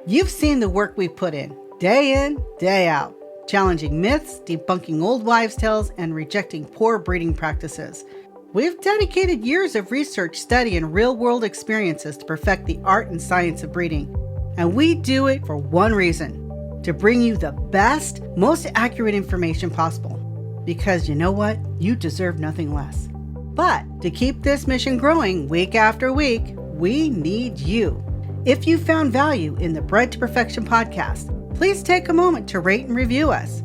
You've seen the work we've put in, day out, challenging myths, debunking old wives' tales, and rejecting poor breeding practices. We've dedicated years of research, study, and real-world experiences to perfect the art and science of breeding. And we do it for one reason: to bring you the best, most accurate information possible. Because you know what? You deserve nothing less. But to keep this mission growing week after week, we need you. If you found value in the Bred to Perfection podcast, please take a moment to rate and review us.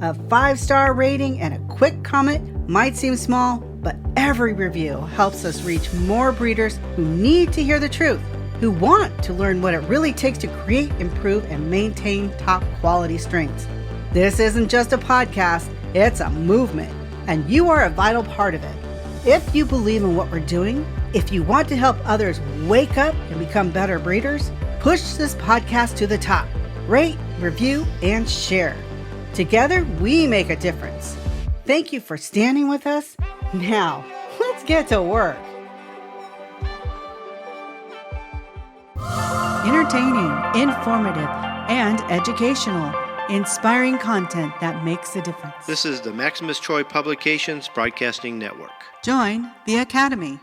A 5-star rating and a quick comment might seem small, but every review helps us reach more breeders who need to hear the truth, who want to learn what it really takes to create, improve, and maintain top quality strains. This isn't just a podcast, it's a movement, and you are a vital part of it. If you believe in what we're doing, if you want to help others wake up and become better breeders, push this podcast to the top. Rate, review, and share. Together, we make a difference. Thank you for standing with us. Now, let's get to work. Entertaining, informative, and educational. Inspiring content that makes a difference. This is the Maximus Troy Publications Broadcasting Network. Join the Academy.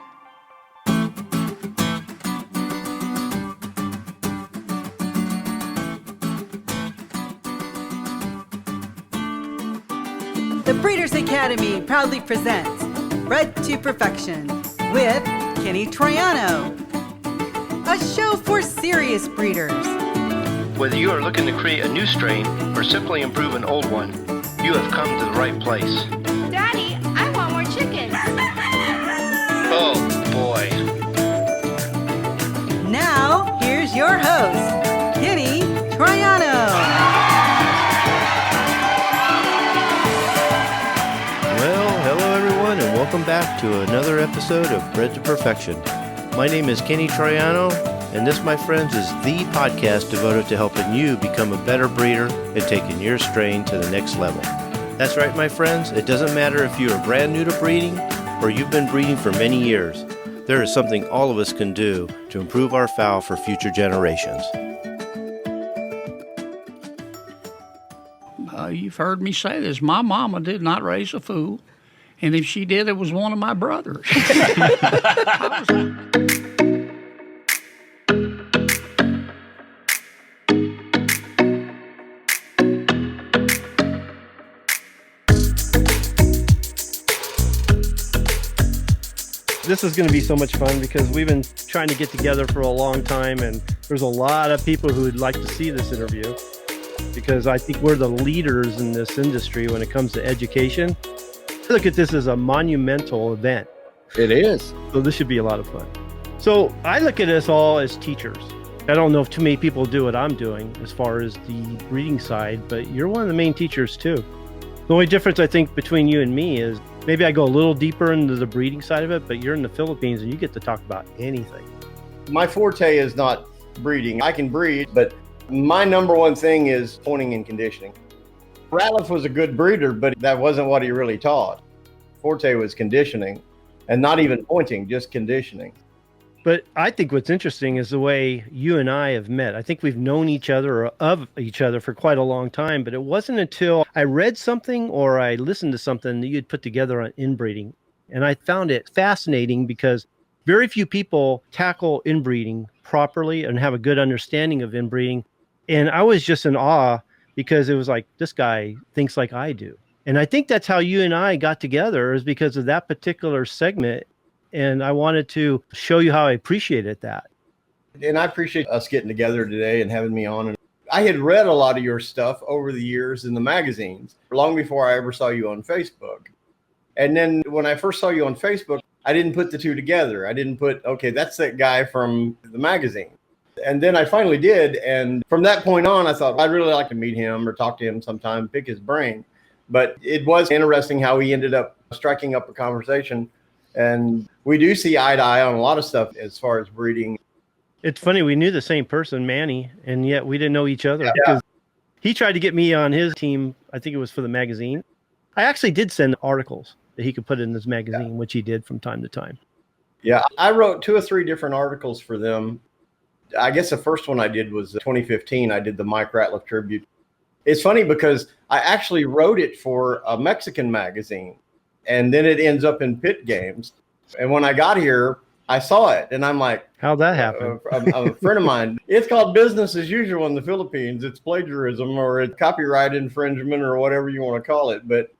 The Breeders Academy proudly presents Bred to Perfection with Kenny Troiano, a show for serious breeders. Whether you are looking to create a new strain or simply improve an old one, you have come to the right place. Daddy, I want more chickens. Oh, boy. Now, here's your host, Kenny Troiano. Well, hello everyone, and welcome back to another episode of Bred to Perfection. My name is Kenny Troiano, and this, my friends, is the podcast devoted to helping you become a better breeder and taking your strain to the next level. That's right, my friends. It doesn't matter if you are brand new to breeding or you've been breeding for many years. There is something all of us can do to improve our fowl for future generations. You've heard me say this. My mama did not raise a fool, and if she did, it was one of my brothers. This is going to be so much fun because we've been trying to get together for a long time, and there's a lot of people who would like to see this interview because I think we're the leaders in this industry when it comes to education. I look at this as a monumental event. It is. So this should be a lot of fun. So I look at us all as teachers. I don't know if too many people do what I'm doing as far as the breeding side, but you're one of the main teachers too. The only difference I think between you and me is maybe I go a little deeper into the breeding side of it, but you're in the Philippines and you get to talk about anything. My forte is not breeding. I can breed, but my number one thing is pointing and conditioning. Ratliff was a good breeder, but that wasn't what he really taught. Forte was conditioning, and not even pointing, just conditioning. But I think what's interesting is the way you and I have met. I think we've known each other or of each other for quite a long time, but it wasn't until I read something or I listened to something that you'd put together on inbreeding. And I found it fascinating because very few people tackle inbreeding properly and have a good understanding of inbreeding. And I was just in awe because it was like, this guy thinks like I do. And I think that's how you and I got together, is because of that particular segment. And I wanted to show you how I appreciated that. And I appreciate us getting together today and having me on. And I had read a lot of your stuff over the years in the magazines, long before I ever saw you on Facebook. And then when I first saw you on Facebook, I didn't put the two together. I didn't put, okay, that's that guy from the magazine. And then I finally did. And from that point on, I thought I'd really like to meet him or talk to him sometime, pick his brain. But it was interesting how he ended up striking up a conversation. And we do see eye to eye on a lot of stuff as far as breeding. It's funny, we knew the same person, Manny, and yet we didn't know each other. Because he tried to get me on his team. I think it was for the magazine. I actually did send articles that he could put in this magazine, which he did from time to time. Yeah, I wrote 2 or 3 different articles for them. I guess the first one I did was 2015. I did the Mike Ratliff tribute. It's funny because I actually wrote it for a Mexican magazine, and then it ends up in Pit Games. And when I got here, I saw it, and I'm like, how'd that happen? A friend of mine, it's called business as usual in the Philippines. It's plagiarism or it's copyright infringement or whatever you want to call it. But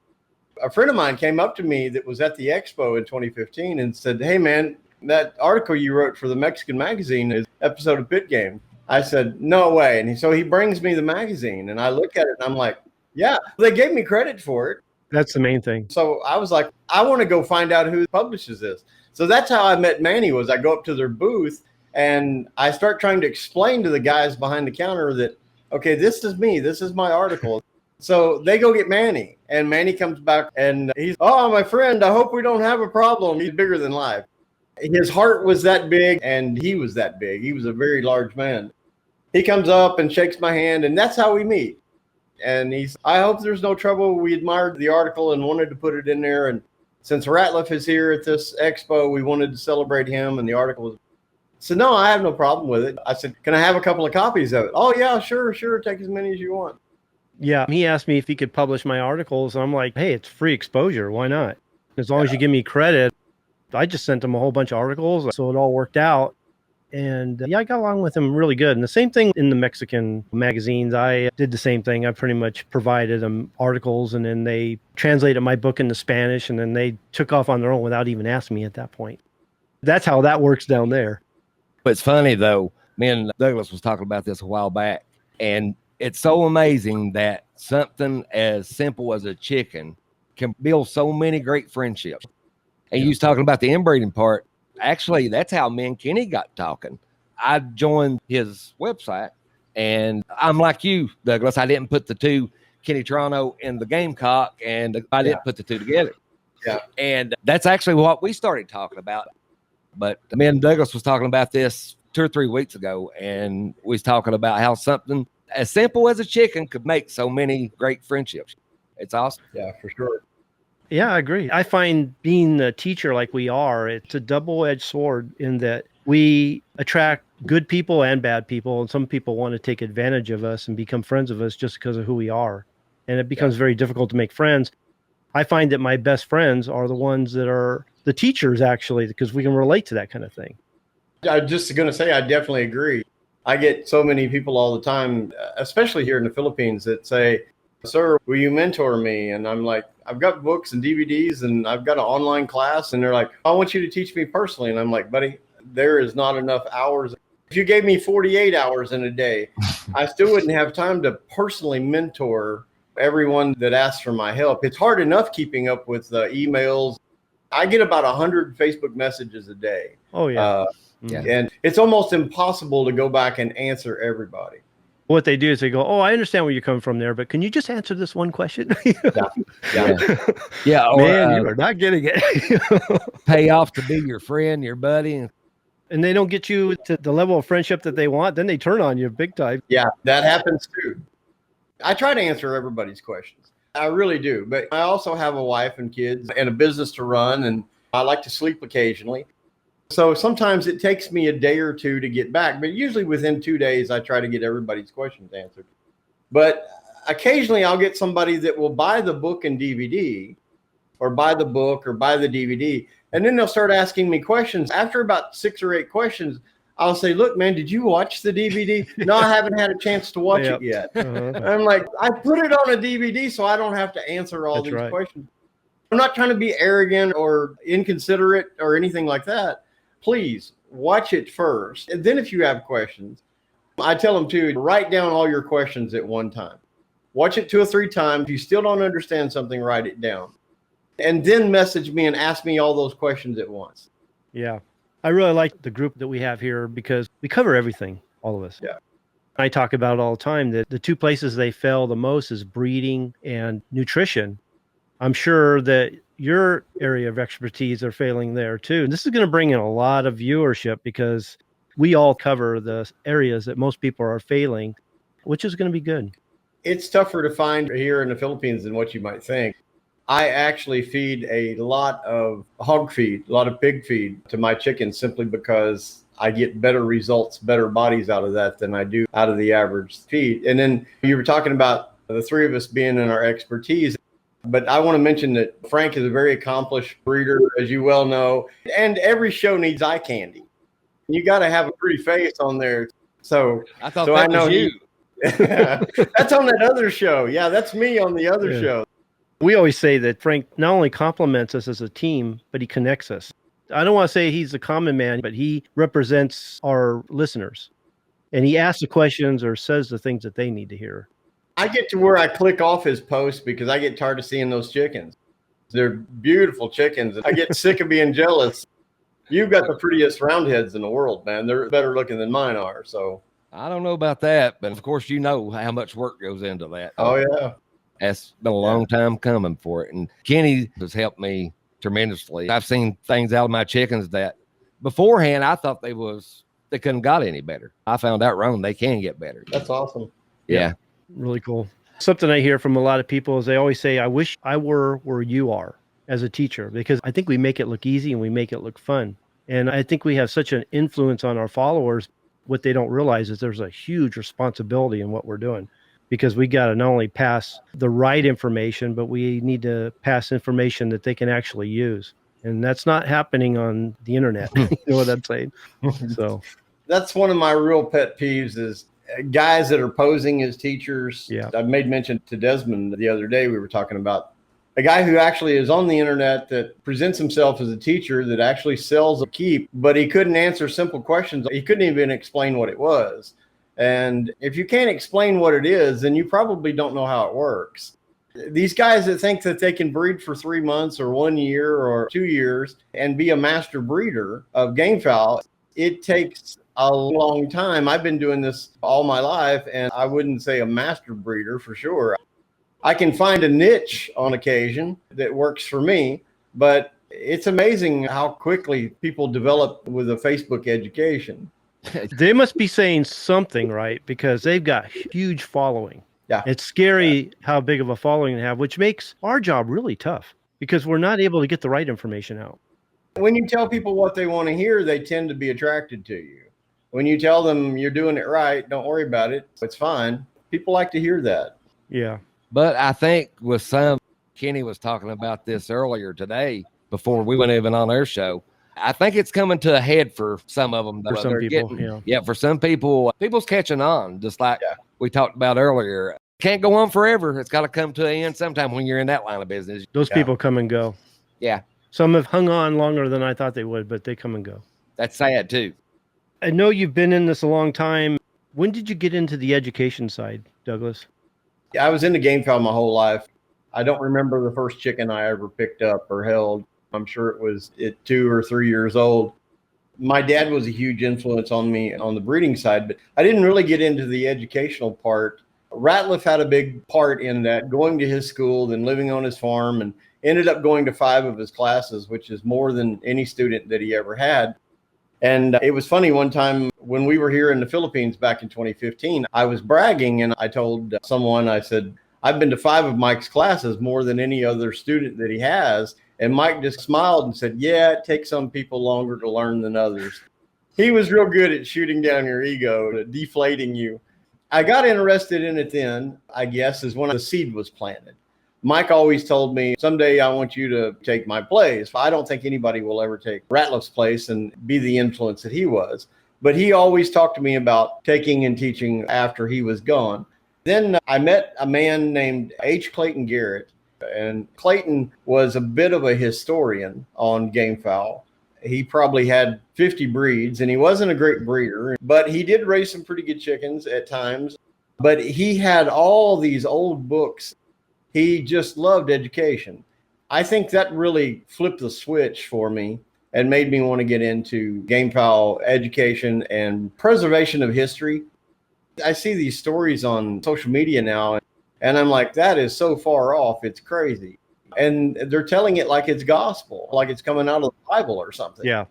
a friend of mine came up to me that was at the expo in 2015 and said, hey, man, that article you wrote for the Mexican magazine is episode of Pit Game. I said, no way. And so he brings me the magazine, and I look at it, and I'm like, yeah, they gave me credit for it. That's the main thing. So I was like, I want to go find out who publishes this. So that's how I met Manny. Was I go up to their booth, and I start trying to explain to the guys behind the counter that, okay, this is me. This is my article. So they go get Manny, and Manny comes back, and he's, oh, my friend, I hope we don't have a problem. He's bigger than life. His heart was that big, and he was that big. He was a very large man. He comes up and shakes my hand, and that's how we meet. And he's, I hope there's no trouble. We admired the article and wanted to put it in there. And since Ratliff is here at this expo, we wanted to celebrate him. And the article was, so no, I have no problem with it. I said, can I have a couple of copies of it? Oh, yeah, sure. Take as many as you want. Yeah. He asked me if he could publish my articles. I'm like, hey, it's free exposure. Why not? As long as you give me credit. I just sent him a whole bunch of articles. So it all worked out. And I got along with him really good. And the same thing in the Mexican magazines. I did the same thing. I pretty much provided them articles, and then they translated my book into Spanish, and then they took off on their own without even asking me at that point. That's how that works down there. But it's funny, though. Me and Douglas was talking about this a while back, and it's so amazing that something as simple as a chicken can build so many great friendships. And you was talking about the inbreeding part. Actually, that's how me and Kenny got talking. I joined his website, and I'm like you, Douglas. I didn't put the two, Kenny Troiano and the Gamecock, and I didn't put the two together. Yeah. And that's actually what we started talking about. But me and Douglas was talking about this 2 or 3 weeks ago, and we was talking about how something as simple as a chicken could make so many great friendships. It's awesome. Yeah, for sure. Yeah, I agree. I find being a teacher like we are, it's a double-edged sword in that we attract good people and bad people. And some people want to take advantage of us and become friends of us just because of who we are. And it becomes very difficult to make friends. I find that my best friends are the ones that are the teachers, actually, because we can relate to that kind of thing. I'm just going to say, I definitely agree. I get so many people all the time, especially here in the Philippines, that say, sir, will you mentor me? And I'm like, I've got books and DVDs, and I've got an online class. And they're like, I want you to teach me personally. And I'm like, buddy, there is not enough hours. If you gave me 48 hours in a day, I still wouldn't have time to personally mentor everyone that asks for my help. It's hard enough keeping up with the emails. I get about 100 Facebook messages a day. Oh, yeah. And it's almost impossible to go back and answer everybody. What they do is they go, oh, I understand where you're coming from there, but can you just answer this one question? Yeah. Or, Man, you are not getting it. pay off to be your friend, your buddy. And they don't get you to the level of friendship that they want, then they turn on you big time. Yeah, that happens too. I try to answer everybody's questions. I really do. But I also have a wife and kids and a business to run, and I like to sleep occasionally. So sometimes it takes me a day or two to get back, but usually within 2 days, I try to get everybody's questions answered. But occasionally I'll get somebody that will buy the book and DVD, or buy the book or buy the DVD. And then they'll start asking me questions. After about 6 or 8 questions, I'll say, look, man, did you watch the DVD? No, I haven't had a chance to watch it yet. I'm like, I put it on a DVD so I don't have to answer all these questions. I'm not trying to be arrogant or inconsiderate or anything like that. Please watch it first. And then if you have questions, I tell them to write down all your questions at one time. Watch it 2 or 3 times. If you still don't understand something, write it down. And then message me and ask me all those questions at once. Yeah. I really like the group that we have here because we cover everything, all of us. Yeah. I talk about it all the time that the 2 places they fail the most is breeding and nutrition. I'm sure that your area of expertise are failing there too. And this is going to bring in a lot of viewership because we all cover the areas that most people are failing, which is going to be good. It's tougher to find here in the Philippines than what you might think. I actually feed a lot of hog feed, a lot of pig feed to my chickens simply because I get better results, better bodies out of that than I do out of the average feed. And then you were talking about the three of us being in our expertise. But I want to mention that Frank is a very accomplished breeder, as you well know, and every show needs eye candy. You got to have a pretty face on there. So I thought so that I know was you. That's on that other show. Yeah, that's me on the other show. We always say that Frank not only compliments us as a team, but he connects us. I don't want to say he's a common man, but he represents our listeners. And he asks the questions or says the things that they need to hear. I get to where I click off his post because I get tired of seeing those chickens. They're beautiful chickens. I get sick of being jealous. You've got the prettiest roundheads in the world, man. They're better looking than mine are. So I don't know about that, but of course, you know how much work goes into that. Oh, yeah. That's been a long time coming for it. And Kenny has helped me tremendously. I've seen things out of my chickens that beforehand I thought they couldn't got any better. I found out wrong. They can get better. That's awesome. Yeah. Really cool. Something I hear from a lot of people is they always say, I wish I were where you are as a teacher, because I think we make it look easy and we make it look fun. And I think we have such an influence on our followers. What they don't realize is there's a huge responsibility in what we're doing, because we got to not only pass the right information, but we need to pass information that they can actually use. And that's not happening on the internet. You know what I'm saying? So that's one of my real pet peeves is guys that are posing as teachers. Yeah. I made mention to Desmond the other day. We were talking about a guy who actually is on the internet that presents himself as a teacher that actually sells a keep, but he couldn't answer simple questions. He couldn't even explain what it was. And if you can't explain what it is, then you probably don't know how it works. These guys that think that they can breed for 3 months or 1 year or 2 years and be a master breeder of gamefowl, it takes a long time. I've been doing this all my life, and I wouldn't say a master breeder for sure. I can find a niche on occasion that works for me, but it's amazing how quickly people develop with a Facebook education. they must be saying something right, because they've got huge following. Yeah. It's scary how big of a following they have, which makes our job really tough because we're not able to get the right information out. When you tell people what they want to hear, they tend to be attracted to you. When you tell them you're doing it right, don't worry about it, it's fine. People like to hear that. Yeah. But I think with some, Kenny was talking about this earlier today before we went even on their show. I think it's coming to a head for some of them. For some people, yeah, for some people, people's catching on, just like we talked about earlier. Can't go on forever. It's got to come to an end sometime when you're in that line of business. Those people come and go. Yeah. Some have hung on longer than I thought they would, but they come and go. That's sad too. I know you've been in this a long time. When did you get into the education side, Douglas? I was into gamefowl my whole life. I don't remember the first chicken I ever picked up or held. I'm sure it was at 2 or 3 years old. My dad was a huge influence on me on the breeding side, but I didn't really get into the educational part. Ratliff had a big part in that, going to his school, then living on his farm, and ended up going to 5 of his classes, which is more than any student that he ever had. And it was funny, one time when we were here in the Philippines back in 2015, I was bragging and I told someone, I said, I've been to 5 of Mike's classes, more than any other student that he has. And Mike just smiled and said, yeah, it takes some people longer to learn than others. He was real good at shooting down your ego, deflating you. I got interested in it then, I guess, is when the seed was planted. Mike always told me, someday I want you to take my place. I don't think anybody will ever take Ratliff's place and be the influence that he was. But he always talked to me about taking and teaching after he was gone. Then I met a man named H. Clayton Garrett. And Clayton was a bit of a historian on gamefowl. He probably had 50 breeds, and he wasn't a great breeder, but he did raise some pretty good chickens at times. But he had all these old books. He just loved education. I think that really flipped the switch for me and made me want to get into gamefowl education and preservation of history. I see these stories on social media now, and I'm like, that is so far off. It's crazy. And they're telling it like it's gospel, like it's coming out of the Bible or something. Yeah.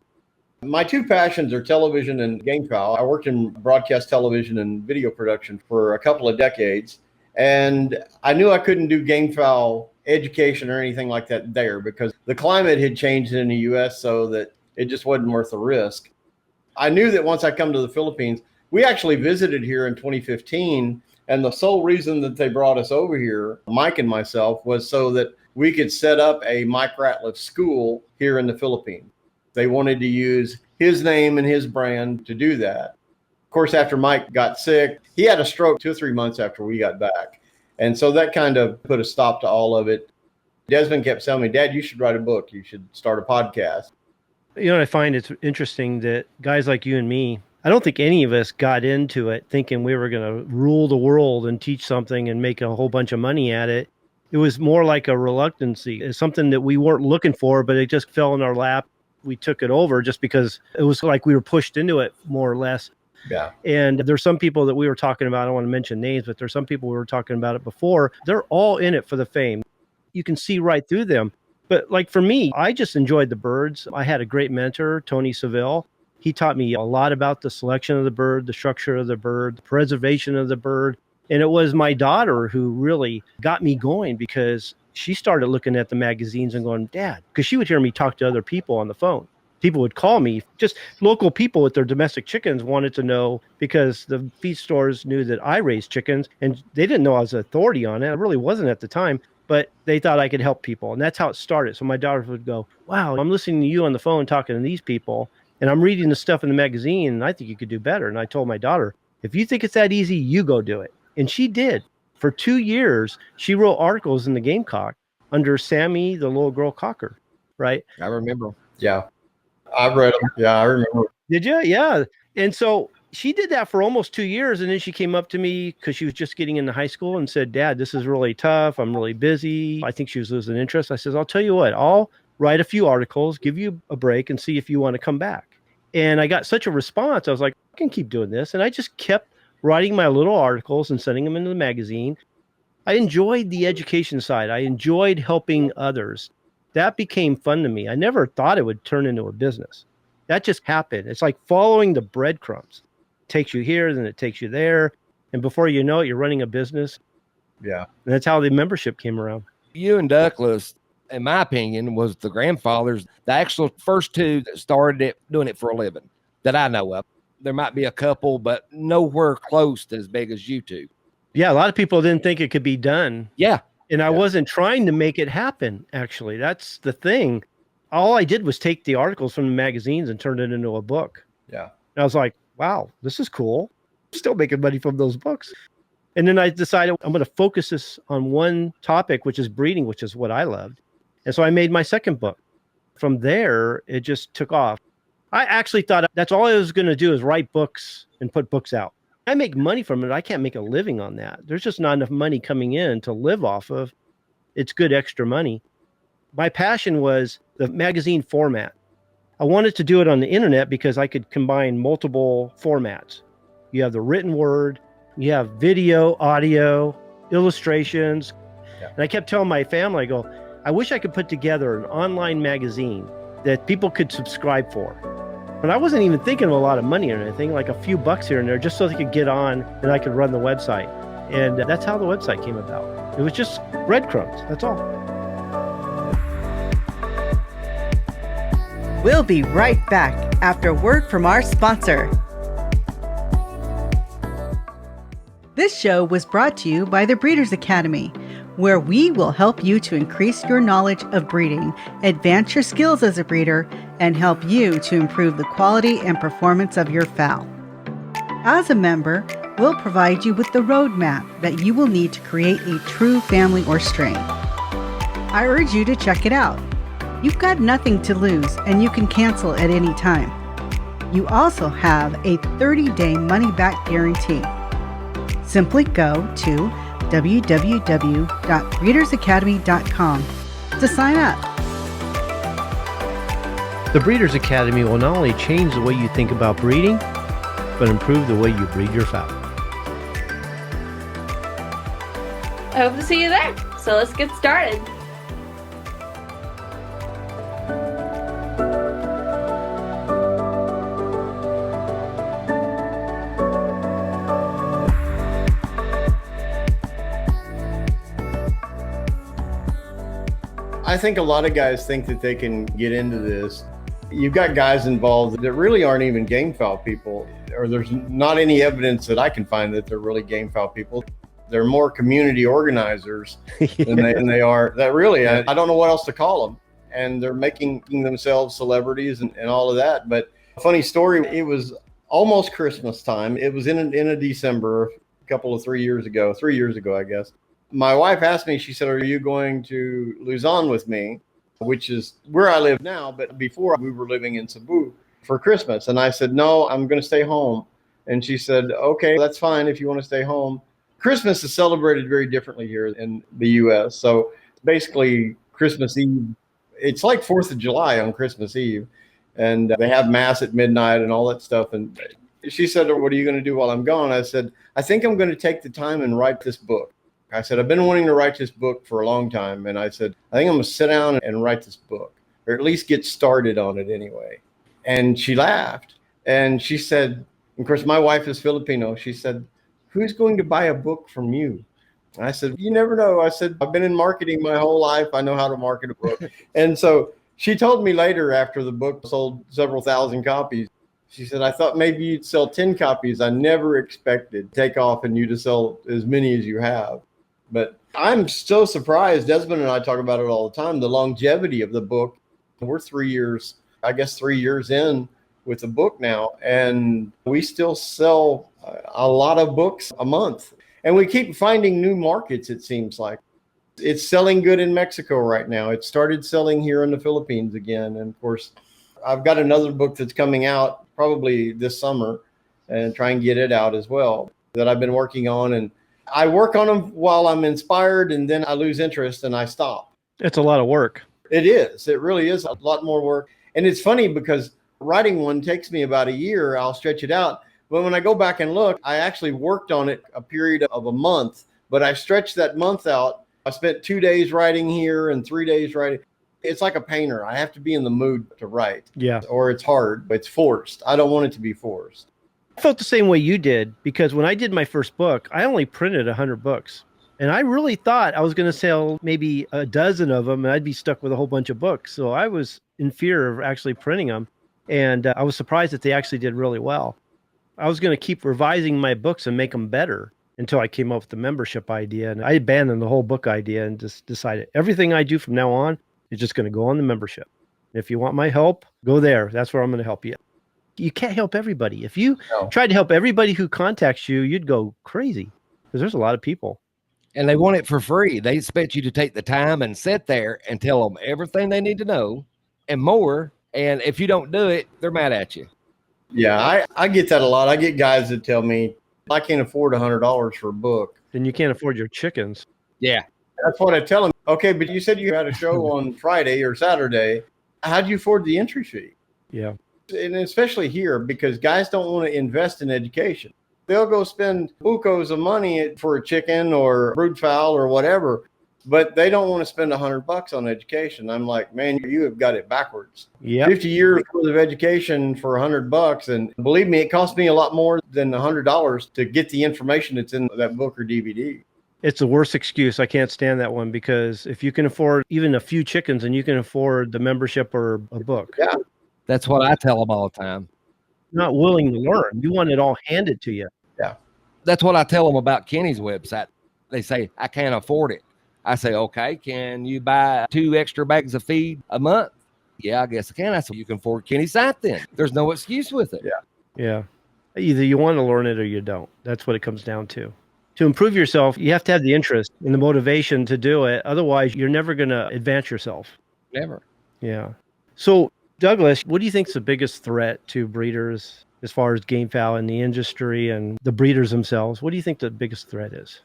My 2 passions are television and gamefowl. I worked in broadcast television and video production for a couple of decades. And I knew I couldn't do gamefowl education or anything like that there because the climate had changed in the U.S. so that it just wasn't worth the risk. I knew that once I come to the Philippines, we actually visited here in 2015. And the sole reason that they brought us over here, Mike and myself, was so that we could set up a Mike Ratliff school here in the Philippines. They wanted to use his name and his brand to do that. Of course, after Mike got sick, he had a stroke 2 or 3 months after we got back. And so that kind of put a stop to all of it. Desmond kept telling me, Dad, you should write a book. You should start a podcast. You know, I find it's interesting that guys like you and me, I don't think any of us got into it thinking we were going to rule the world and teach something and make a whole bunch of money at it. It was more like a reluctancy. It's something that we weren't looking for, but it just fell in our lap. We took it over just because it was like we were pushed into it, more or less. Yeah. And there's some people that we were talking about, I don't want to mention names, but there's some people we were talking about it before. They're all in it for the fame. You can see right through them. But like for me, I just enjoyed the birds. I had a great mentor, Tony Seville. He taught me a lot about the selection of the bird, the structure of the bird, the preservation of the bird. And it was my daughter who really got me going, because she started looking at the magazines and going, Dad, because she would hear me talk to other people on the phone. People would call me, just local people with their domestic chickens wanted to know, because the feed stores knew that I raised chickens and they didn't know I was an authority on it. I really wasn't at the time, but they thought I could help people. And that's how it started. So my daughter would go, wow, I'm listening to you on the phone talking to these people, and I'm reading the stuff in the magazine, and I think you could do better. And I told my daughter, if you think it's that easy, you go do it. And she did. For 2 years, she wrote articles in the Gamecock under Sammy, the little girl cocker, right? I remember. Yeah. I've read them. Yeah, I remember. Did you? Yeah. And so she did that for almost 2 years. And then she came up to me because she was just getting into high school and said, Dad, this is really tough. I'm really busy. I think she was losing interest. I said, I'll tell you what, I'll write a few articles, give you a break, and see if you want to come back. And I got such a response. I was like, I can keep doing this. And I just kept writing my little articles and sending them into the magazine. I enjoyed the education side. I enjoyed helping others. That became fun to me. I never thought it would turn into a business. That just happened. It's like following the breadcrumbs. It takes you here, then it takes you there. And before you know it, you're running a business. Yeah. And that's how the membership came around. You and Douglas, in my opinion, was the grandfathers, the actual first two that started it, doing it for a living that I know of. There might be a couple, but nowhere close to as big as you two. Yeah, a lot of people didn't think it could be done. Yeah. And I wasn't trying to make it happen, actually. That's the thing. All I did was take the articles from the magazines and turn it into a book. Yeah. And I was like, wow, this is cool. I'm still making money from those books. And then I decided I'm going to focus this on one topic, which is breeding, which is what I loved. And so I made my second book. From there, it just took off. I actually thought that's all I was going to do is write books and put books out. I make money from it. I can't make a living on that. There's just not enough money coming in to live off of. It's good extra money. My passion was the magazine format. I wanted to do it on the internet because I could combine multiple formats. You have the written word, you have video, audio, illustrations. Yeah. And I kept telling my family, I go, I wish I could put together an online magazine that people could subscribe for. And I wasn't even thinking of a lot of money or anything, like a few bucks here and there, just so they could get on and I could run the website. And that's how the website came about. It was just breadcrumbs. That's all. We'll be right back after word from our sponsor. This show was brought to you by the Breeders Academy, where we will help you to increase your knowledge of breeding, advance your skills as a breeder, and help you to improve the quality and performance of your fowl. As a member, we'll provide you with the roadmap that you will need to create a true family or strain. I urge you to check it out. You've got nothing to lose, and you can cancel at any time. You also have a 30-day money-back guarantee. Simply go to www.breedersacademy.com to sign up. The Breeders Academy will not only change the way you think about breeding, but improve the way you breed your fowl. I hope to see you there. So let's get started. I think a lot of guys think that they can get into this You've got guys involved that really aren't even gamefowl people, or there's not any evidence that I can find that they're really gamefowl people. They're more community organizers than they are that really, I don't know what else to call them. And they're making themselves celebrities and all of that. But funny story, it was almost Christmas time. It was in a December, a 3 years ago, I guess. My wife asked me, she said, "Are you going to Luzon with me?" Which is where I live now, but before we were living in Cebu for Christmas. And I said, "No, I'm going to stay home." And she said, "Okay, that's fine if you want to stay home." Christmas is celebrated very differently here in the U.S. So basically Christmas Eve, it's like 4th of July on Christmas Eve. And they have mass at midnight and all that stuff. And she said, "What are you going to do while I'm gone?" I said, "I think I'm going to take the time and write this book." I said, "I've been wanting to write this book for a long time." And I said, "I think I'm going to sit down and write this book, or at least get started on it anyway." And she laughed. And she said, of course, my wife is Filipino. She said, "Who's going to buy a book from you?" I said, "You never know." I said, "I've been in marketing my whole life. I know how to market a book." And so she told me later, after the book sold several thousand copies, she said, "I thought maybe you'd sell 10 copies. I never expected take off and you to sell as many as you have." But I'm so surprised. Desmond and I talk about it all the time, the longevity of the book. We're 3 years, I guess 3 years in with the book now, and we still sell a lot of books a month. And we keep finding new markets, it seems like. It's selling good in Mexico right now. It started selling here in the Philippines again. And of course, I've got another book that's coming out probably this summer, and try and get it out as well, that I've been working on. And I work on them while I'm inspired, and then I lose interest and I stop. It's a lot of work. It is. It really is a lot more work. And it's funny because writing one takes me about a year. I'll stretch it out. But when I go back and look, I actually worked on it a period of a month, but I stretched that month out. I spent 2 days writing here and 3 days writing. It's like a painter. I have to be in the mood to write. Yeah. Or it's hard. It's forced. I don't want it to be forced. I felt the same way you did, because when I did my first book, I only printed 100 books. And I really thought I was going to sell maybe a dozen of them, and I'd be stuck with a whole bunch of books. So I was in fear of actually printing them. And I was surprised that they actually did really well. I was going to keep revising my books and make them better until I came up with the membership idea. And I abandoned the whole book idea and just decided everything I do from now on is just going to go on the membership. If you want my help, go there. That's where I'm going to help you. You can't help everybody. If you tried to help everybody who contacts you, you'd go crazy, because there's a lot of people. And they want it for free. They expect you to take the time and sit there and tell them everything they need to know and more. And if you don't do it, they're mad at you. Yeah, I get that a lot. I get guys that tell me, "I can't afford $100 for a book." Then you can't afford your chickens. Yeah. That's what I tell them. "Okay, but you said you had a show on Friday or Saturday. How do you afford the entry fee?" Yeah. And especially here, because guys don't want to invest in education. They'll go spend bucos of money for a chicken or brood fowl or whatever, but they don't want to spend $100 on education. I'm like, man, you have got it backwards. Yeah. 50 years worth of education for $100. And believe me, it cost me a lot more than $100 to get the information that's in that book or DVD. It's the worst excuse. I can't stand that one, because if you can afford even a few chickens, and you can afford the membership or a book. Yeah. That's what I tell them all the time. Not willing to learn. You want it all handed to you. Yeah. That's what I tell them about Kenny's website. They say, "I can't afford it." I say, "Okay, can you buy 2 extra bags of feed a month?" "Yeah, I guess I can." I said, "You can afford Kenny's site then." There's no excuse with it. Yeah. Yeah. Either you want to learn it or you don't. That's what it comes down to. To improve yourself, you have to have the interest and the motivation to do it. Otherwise, you're never going to advance yourself. Never. Yeah. So, Douglas, what do you think is the biggest threat to breeders as far as gamefowl in the industry and the breeders themselves? What do you think the biggest threat is?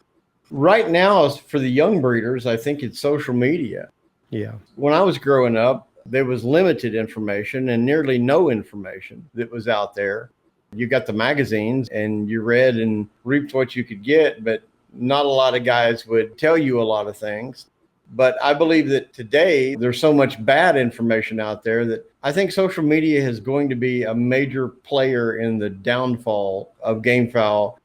Right now, for the young breeders, I think it's social media. Yeah. When I was growing up, there was limited information and nearly no information that was out there. You got the magazines and you read and reaped what you could get, but not a lot of guys would tell you a lot of things. But I believe that today there's so much bad information out there that I think social media is going to be a major player in the downfall of gamefowl.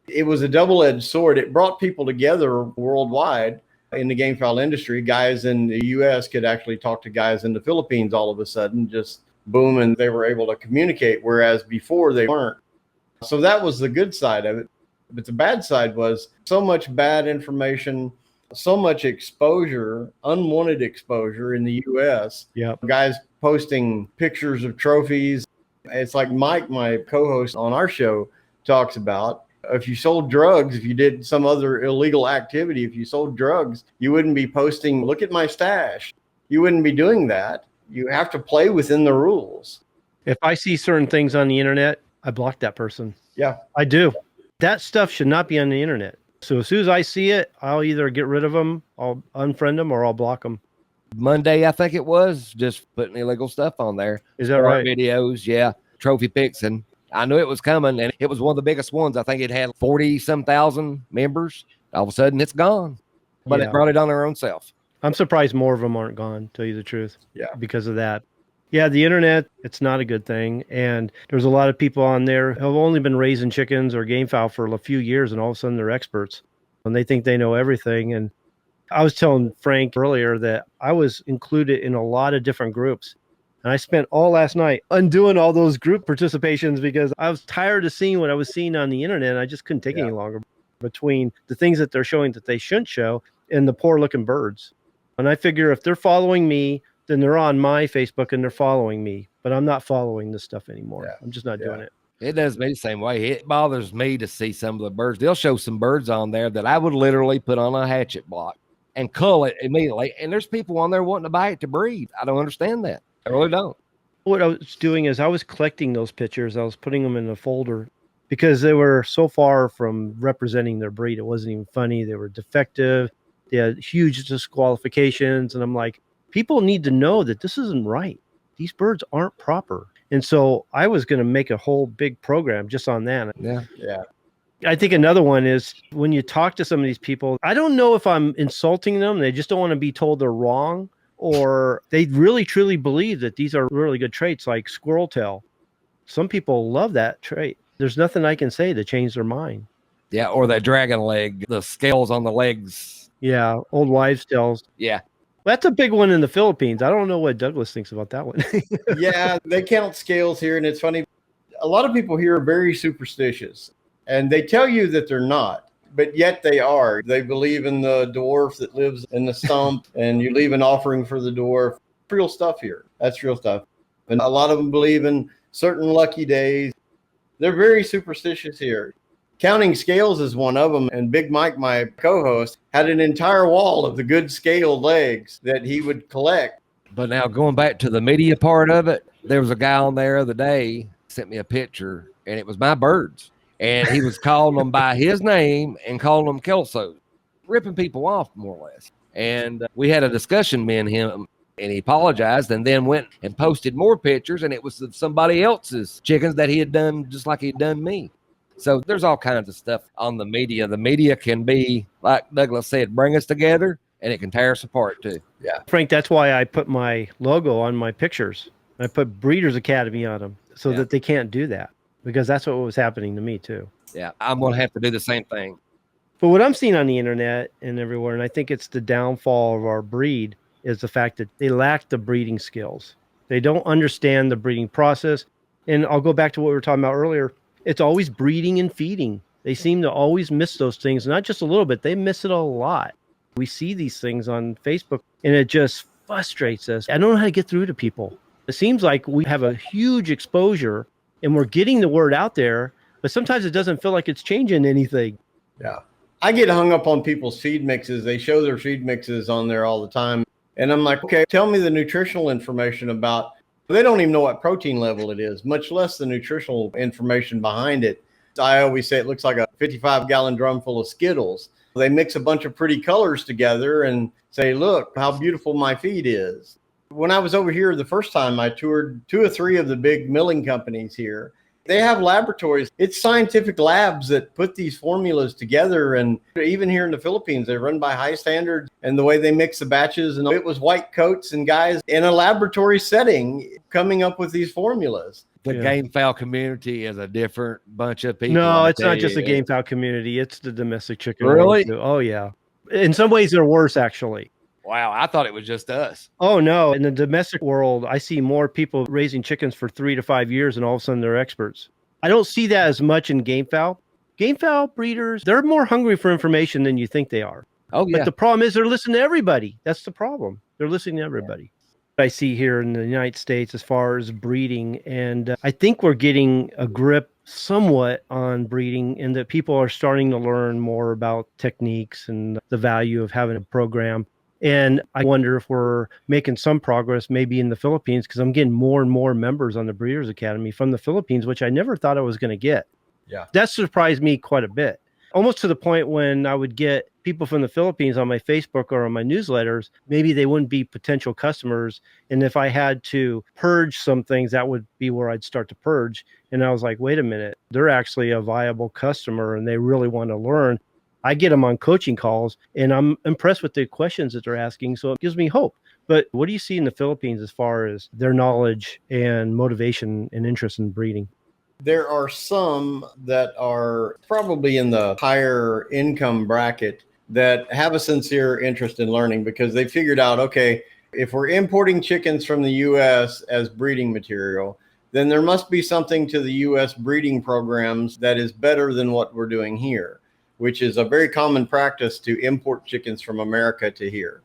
It was a double-edged sword. It brought people together worldwide in the gamefowl industry. Guys in the U.S. could actually talk to guys in the Philippines all of a sudden, just boom, and they were able to communicate, whereas before they weren't. So that was the good side of it. But the bad side was so much bad information, so much exposure, unwanted exposure in the U.S. Yep. Guys posting pictures of trophies. It's like Mike, my co-host on our show, talks about. If you sold drugs, if you did some other illegal activity, if you sold drugs, you wouldn't be posting, look at my stash. You wouldn't be doing that. You have to play within the rules. If I see certain things on the internet, I block that person. Yeah, I do. That stuff should not be on the internet. So as soon as I see it, I'll either get rid of them, I'll unfriend them, or I'll block them. Monday, I think it was, just putting illegal stuff on there. Is that right? Videos, yeah. Trophy pics. And I knew it was coming, and it was one of the biggest ones. I think it had 40-some thousand members. All of a sudden, it's gone. But Yeah. it brought it on their own self. I'm surprised more of them aren't gone, tell you the truth. Yeah. Because of that. Yeah, the internet, it's not a good thing. And there's a lot of people on there who have only been raising chickens or gamefowl for a few years, and all of a sudden they're experts. And they think they know everything. And I was telling Frank earlier that I was included in a lot of different groups. And I spent all last night undoing all those group participations because I was tired of seeing what I was seeing on the internet. And I just couldn't take it any longer between the things that they're showing that they shouldn't show and the poor looking birds. And I figure if they're following me, then they're on my Facebook and they're following me. But I'm not following this stuff anymore. I'm just not doing it. It does me the same way. It bothers me to see some of the birds. They'll show some birds on there that I would literally put on a hatchet block and cull it immediately. And there's people on there wanting to buy it to breed. I don't understand that. I really don't. What I was doing is I was collecting those pictures. I was putting them in a folder because they were so far from representing their breed. It wasn't even funny. They were defective. They had huge disqualifications. And I'm like, people need to know that this isn't right. These birds aren't proper. And so I was going to make a whole big program just on that. Yeah. I think another one is when you talk to some of these people, I don't know if I'm insulting them. They just don't want to be told they're wrong, or they really truly believe that these are really good traits like squirrel tail. Some people love that trait. There's nothing I can say to change their mind. Yeah. Or that dragon leg, the scales on the legs. Yeah. Old wives' tales. Yeah. That's a big one in the Philippines. I don't know what Douglas thinks about that one. Yeah, they count scales here, and it's funny. A lot of people here are very superstitious, and they tell you that they're not, but yet they are. They believe in the dwarf that lives in the stump, and you leave an offering for the dwarf. Real stuff here. That's real stuff. And a lot of them believe in certain lucky days. They're very superstitious here. Counting scales is one of them. And Big Mike, my co-host, had an entire wall of the good scaled legs that he would collect. But now going back to the media part of it, there was a guy on there the other day sent me a picture, and it was my birds. And he was calling them by his name and calling them Kelsos, ripping people off more or less. And we had a discussion, me and him, and he apologized and then went and posted more pictures, and it was of somebody else's chickens that he had done just like he'd done me. So there's all kinds of stuff on the media. The media can be, like Douglas said, bring us together, and it can tear us apart too. Yeah. Frank, that's why I put my logo on my pictures. I put Breeders Academy on them so that they can't do that, because that's what was happening to me too. Yeah, I'm going to have to do the same thing. But what I'm seeing on the internet and everywhere, and I think it's the downfall of our breed, is the fact that they lack the breeding skills. They don't understand the breeding process. And I'll go back to what we were talking about earlier. It's always breeding and feeding. They seem to always miss those things, not just a little bit. They miss it a lot. We see these things on Facebook, and it just frustrates us. I don't know how to get through to people. It seems like we have a huge exposure, and we're getting the word out there, but sometimes it doesn't feel like it's changing anything. Yeah. I get hung up on people's feed mixes. They show their feed mixes on there all the time. And I'm like, okay, tell me the nutritional information about. They don't even know what protein level it is, much less the nutritional information behind it. I always say it looks like a 55-gallon drum full of Skittles. They mix a bunch of pretty colors together and say, look how beautiful my feed is. When I was over here the first time, I toured 2 or 3 of the big milling companies here. They have laboratories. It's scientific labs that put these formulas together. And even here in the Philippines, they run by high standards, and the way they mix the batches. And it was white coats and guys in a laboratory setting coming up with these formulas. The gamefowl community is a different bunch of people. No, it's not just the gamefowl community. It's the domestic chicken. Really? Oh, yeah. In some ways, they're worse, actually. Wow, I thought it was just us. Oh, no. In the domestic world, I see more people raising chickens for 3 to 5 years and all of a sudden they're experts. I don't see that as much in gamefowl. Gamefowl breeders, they're more hungry for information than you think they are. Oh, yeah. But the problem is they're listening to everybody. That's the problem. They're listening to everybody. I see here in the United States as far as breeding, and I think we're getting a grip somewhat on breeding, and that people are starting to learn more about techniques and the value of having a program. And I wonder if we're making some progress maybe in the Philippines, because I'm getting more and more members on the Breeders Academy from the Philippines, which I never thought I was going to get. Yeah. That surprised me quite a bit. Almost to the point when I would get people from the Philippines on my Facebook or on my newsletters, maybe they wouldn't be potential customers. And if I had to purge some things, that would be where I'd start to purge. And I was like, wait a minute, they're actually a viable customer and they really want to learn. I get them on coaching calls and I'm impressed with the questions that they're asking. So it gives me hope. But what do you see in the Philippines as far as their knowledge and motivation and interest in breeding? There are some that are probably in the higher income bracket that have a sincere interest in learning because they figured out, okay, if we're importing chickens from the U.S. as breeding material, then there must be something to the U.S. breeding programs that is better than what we're doing here, which is a very common practice to import chickens from America to here.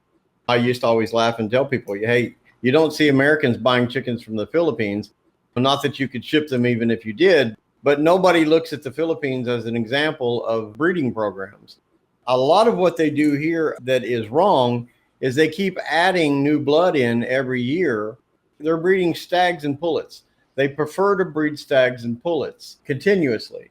I used to always laugh and tell people, hey, you don't see Americans buying chickens from the Philippines. Not that you could ship them even if you did, but nobody looks at the Philippines as an example of breeding programs. A lot of what they do here that is wrong is they keep adding new blood in every year. They're breeding stags and pullets. They prefer to breed stags and pullets continuously.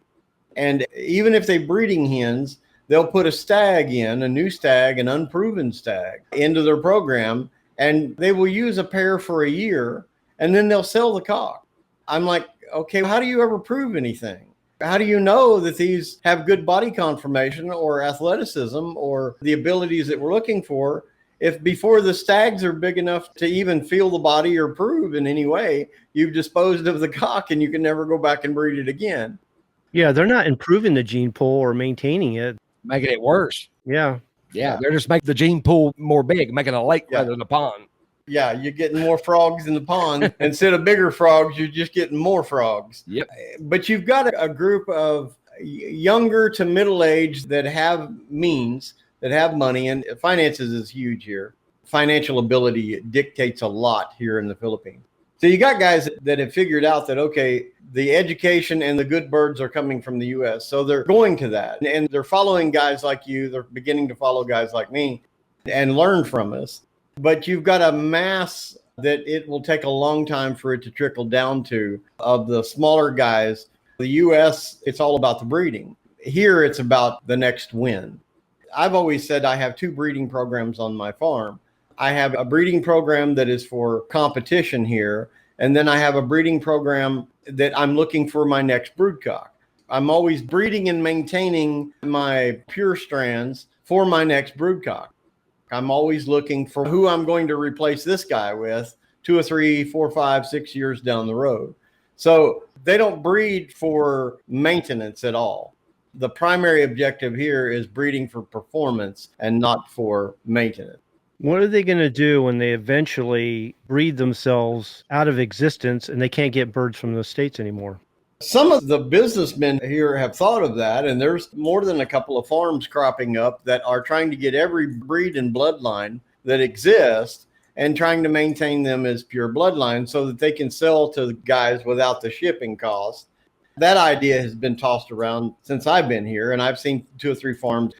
And even if they're breeding hens, they'll put a stag in, a new stag, an unproven stag, into their program, and they will use a pair for a year, and then they'll sell the cock. I'm like, okay, how do you ever prove anything? How do you know that these have good body conformation or athleticism or the abilities that we're looking for if before the stags are big enough to even feel the body or prove in any way, you've disposed of the cock and you can never go back and breed it again? Yeah, they're not improving the gene pool or maintaining it. Making it worse. Yeah. Yeah, they're just making the gene pool more big, making a lake rather than a pond. Yeah, you're getting more frogs in the pond. Instead of bigger frogs, you're just getting more frogs. Yep. But you've got a group of younger to middle age that have means, that have money, and finances is huge here. Financial ability dictates a lot here in the Philippines. So you got guys that have figured out that, okay, the education and the good birds are coming from the U.S. So they're going to that. And they're following guys like you. They're beginning to follow guys like me and learn from us. But you've got a mass that it will take a long time for it to trickle down to of the smaller guys. The U.S., it's all about the breeding. Here, it's about the next win. I've always said I have two breeding programs on my farm. I have a breeding program that is for competition here. And then I have a breeding program that I'm looking for my next broodcock. I'm always breeding and maintaining my pure strands for my next broodcock. I'm always looking for who I'm going to replace this guy with 2 or 3, 4, 5, 6 years down the road. So they don't breed for maintenance at all. The primary objective here is breeding for performance and not for maintenance. What are they going to do when they eventually breed themselves out of existence and they can't get birds from the States anymore? Some of the businessmen here have thought of that, and there's more than a couple of farms cropping up that are trying to get every breed and bloodline that exists and trying to maintain them as pure bloodlines so that they can sell to guys without the shipping cost. That idea has been tossed around since I've been here, and I've seen 2 or 3 farms.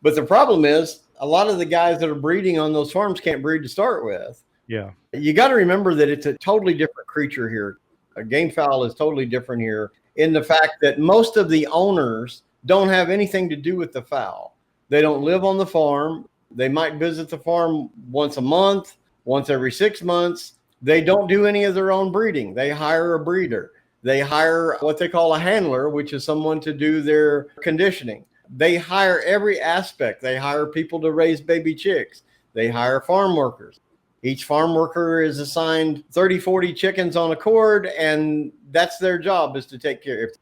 But the problem is a lot of the guys that are breeding on those farms can't breed to start with. Yeah. You got to remember that it's a totally different creature here. A gamefowl is totally different here in the fact that most of the owners don't have anything to do with the fowl. They don't live on the farm. They might visit the farm once a month, once every 6 months. They don't do any of their own breeding. They hire a breeder. They hire what they call a handler, which is someone to do their conditioning. They hire every aspect. They hire people to raise baby chicks. They hire farm workers. Each farm worker is assigned 30, 40 chickens on a cord, and that's their job, is to take care. If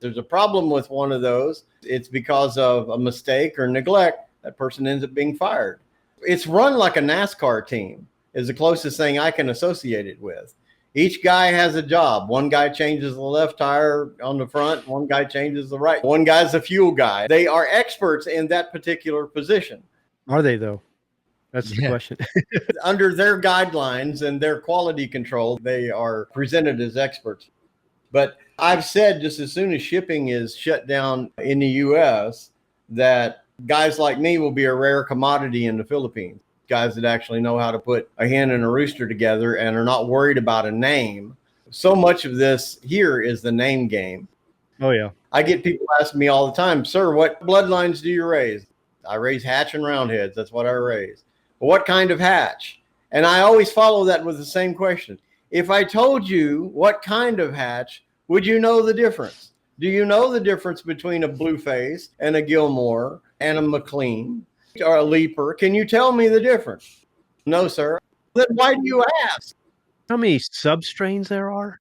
there's a problem with one of those, it's because of a mistake or neglect. That person ends up being fired. It's run like a NASCAR team is the closest thing I can associate it with. Each guy has a job. One guy changes the left tire on the front. One guy changes the right. One guy's the fuel guy. They are experts in that particular position. Are they, though? That's the question. Under their guidelines and their quality control, they are presented as experts. But I've said just as soon as shipping is shut down in the U.S., that guys like me will be a rare commodity in the Philippines. Guys that actually know how to put a hen and a rooster together and are not worried about a name. So much of this here is the name game. Oh, yeah. I get people asking me all the time, sir, what bloodlines do you raise? I raise hatch and roundheads. That's what I raise. What kind of hatch? And I always follow that with the same question. If I told you what kind of hatch, would you know the difference? Do you know the difference between a Blueface and a Gilmore and a McLean or a Leaper? Can you tell me the difference? No, sir. Then why do you ask? How many substrains there are?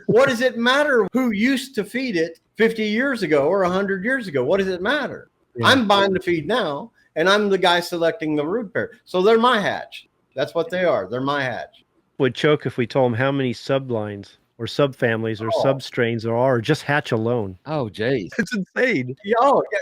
What does it matter who used to feed it 50 years ago or 100 years ago? What does it matter? Yeah. I'm buying the feed now, and I'm the guy selecting the brood pair. So they're my hatch. That's what they are. They're my hatch. Would choke if we told them how many sublines or subfamilies or substrains there are, just hatch alone. Oh, geez. It's insane.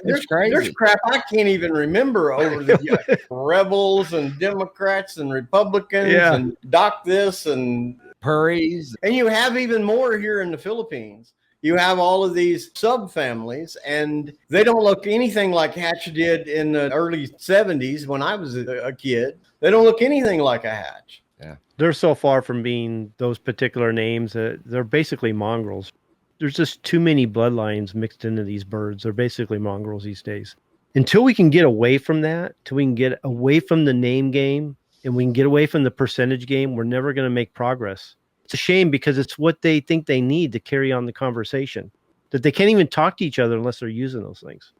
There's crap I can't even remember over the rebels and Democrats and Republicans and Doc this and Purries. And you have even more here in the Philippines. You have all of these subfamilies, and they don't look anything like hatch did in the early 70s when I was a kid. They don't look anything like a hatch. Yeah. They're so far from being those particular names that they're basically mongrels. There's just too many bloodlines mixed into these birds. They're basically mongrels these days. Until we can get away from that, till we can get away from the name game and we can get away from the percentage game, we're never going to make progress. It's a shame because it's what they think they need to carry on the conversation, that they can't even talk to each other unless they're using those things.